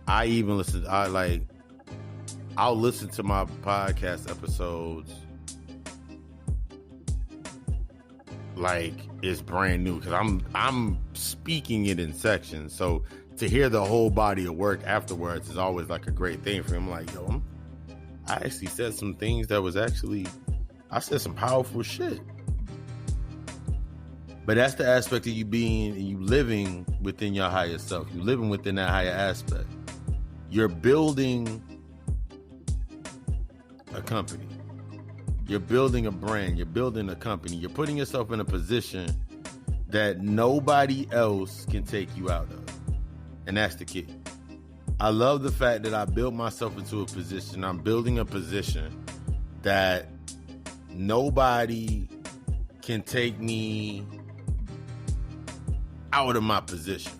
I'll listen to my podcast episodes like it's brand new, because I'm speaking it in sections. So to hear the whole body of work afterwards is always like a great thing for me. I'm like, I actually said some things I said some powerful shit. But that's the aspect of you being and you living within your higher self. You living within that higher aspect. You're building a company. You're building a brand. You're building a company. You're putting yourself in a position that nobody else can take you out of. And that's the key. I love the fact that I built myself into a position. I'm building a position that nobody can take me out of my position.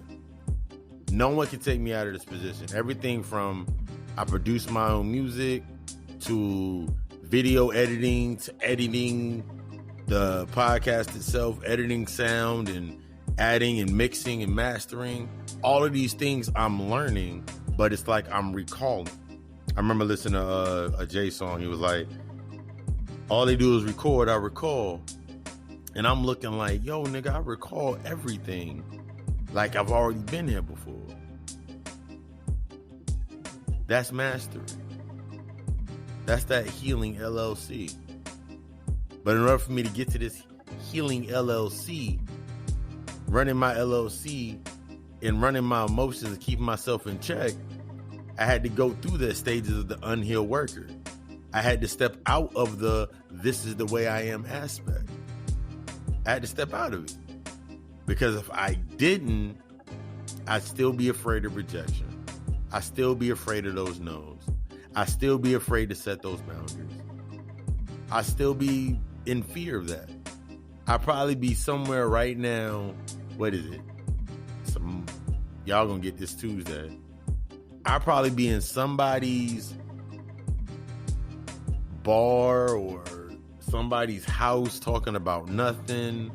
No one can take me out of this position. Everything from I produce my own music to video editing to editing the podcast itself, editing sound and adding and mixing and mastering. All of these things I'm learning, but it's like I'm recalling. I remember listening to a Jay song. He was like, all they do is record, I recall. And I'm looking like, yo, nigga, I recall everything like I've already been here before. That's mastery. That's that healing LLC. But in order for me to get to this healing LLC, running my LLC and running my emotions and keeping myself in check, I had to go through the stages of the unhealed worker. I had to step out of the this is the way I am aspect. I had to step out of it. Because if I didn't, I'd still be afraid of rejection. I'd still be afraid of those no's. I'd still be afraid to set those boundaries. I'd still be in fear of that. I'd probably be somewhere right now. What is it? Y'all gonna get this Tuesday. I'd probably be in somebody's bar or somebody's house talking about nothing,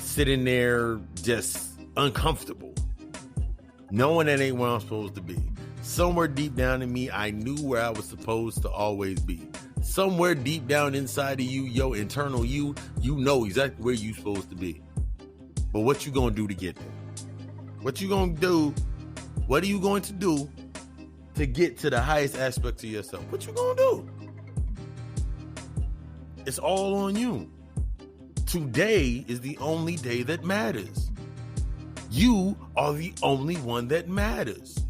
sitting there just uncomfortable, knowing that ain't where I'm supposed to be. Somewhere deep down in me, I knew where I was supposed to always be. Somewhere deep down inside of you, your internal you know exactly where you're supposed to be. But what you gonna do to get there? What you gonna do? What are you going to do to get to the highest aspect of yourself? What you gonna do? It's all on you. Today is the only day that matters. You are the only one that matters.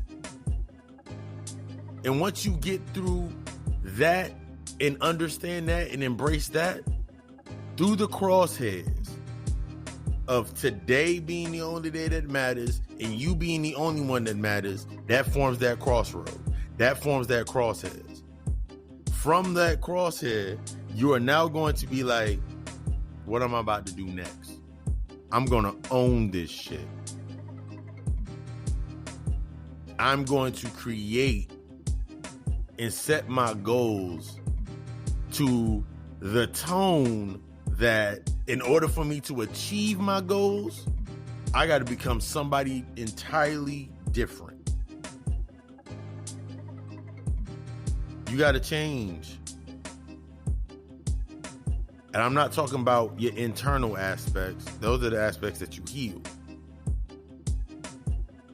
And once you get through that and understand that and embrace that, through the crosshairs of today being the only day that matters and you being the only one that matters, that forms that crossroad. That forms that crosshairs. From that crosshair, you are now going to be like, what am I about to do next? I'm going to own this shit. I'm going to create and set my goals to the tone that in order for me to achieve my goals, I got to become somebody entirely different. You got to change. And I'm not talking about your internal aspects. Those are the aspects that you heal.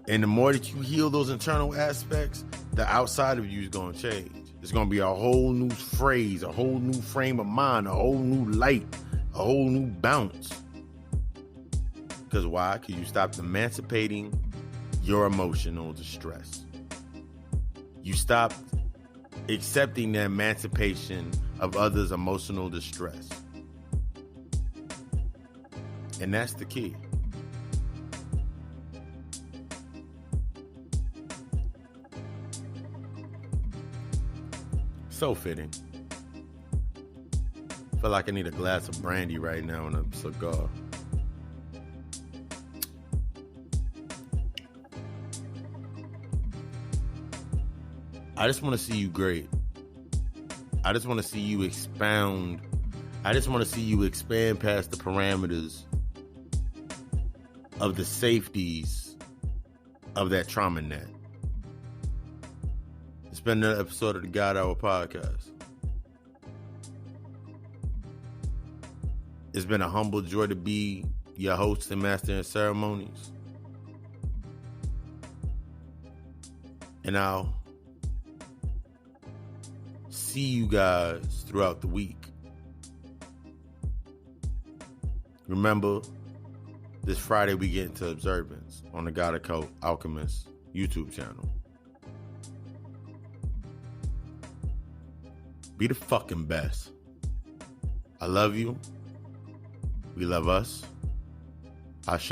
And the more that you heal those internal aspects, the outside of you is going to change. It's going to be a whole new phrase, a whole new frame of mind, a whole new light, a whole new bounce. Because why? Because you stopped emancipating your emotional distress. You stopped accepting the emancipation of others' emotional distress. And that's the key. So fitting. Feel like I need a glass of brandy right now and a cigar. I just want to see you great. I just want to see you expound. I just want to see you expand past the parameters of the safeties of that trauma net. It's been another episode of the God Hour podcast. It's been a humble joy to be your host and master in ceremonies. And I'll see you guys throughout the week. Remember, this Friday we get into observance on the God Alchemist YouTube channel. Be the fucking best. I love you. We love us. Ashe.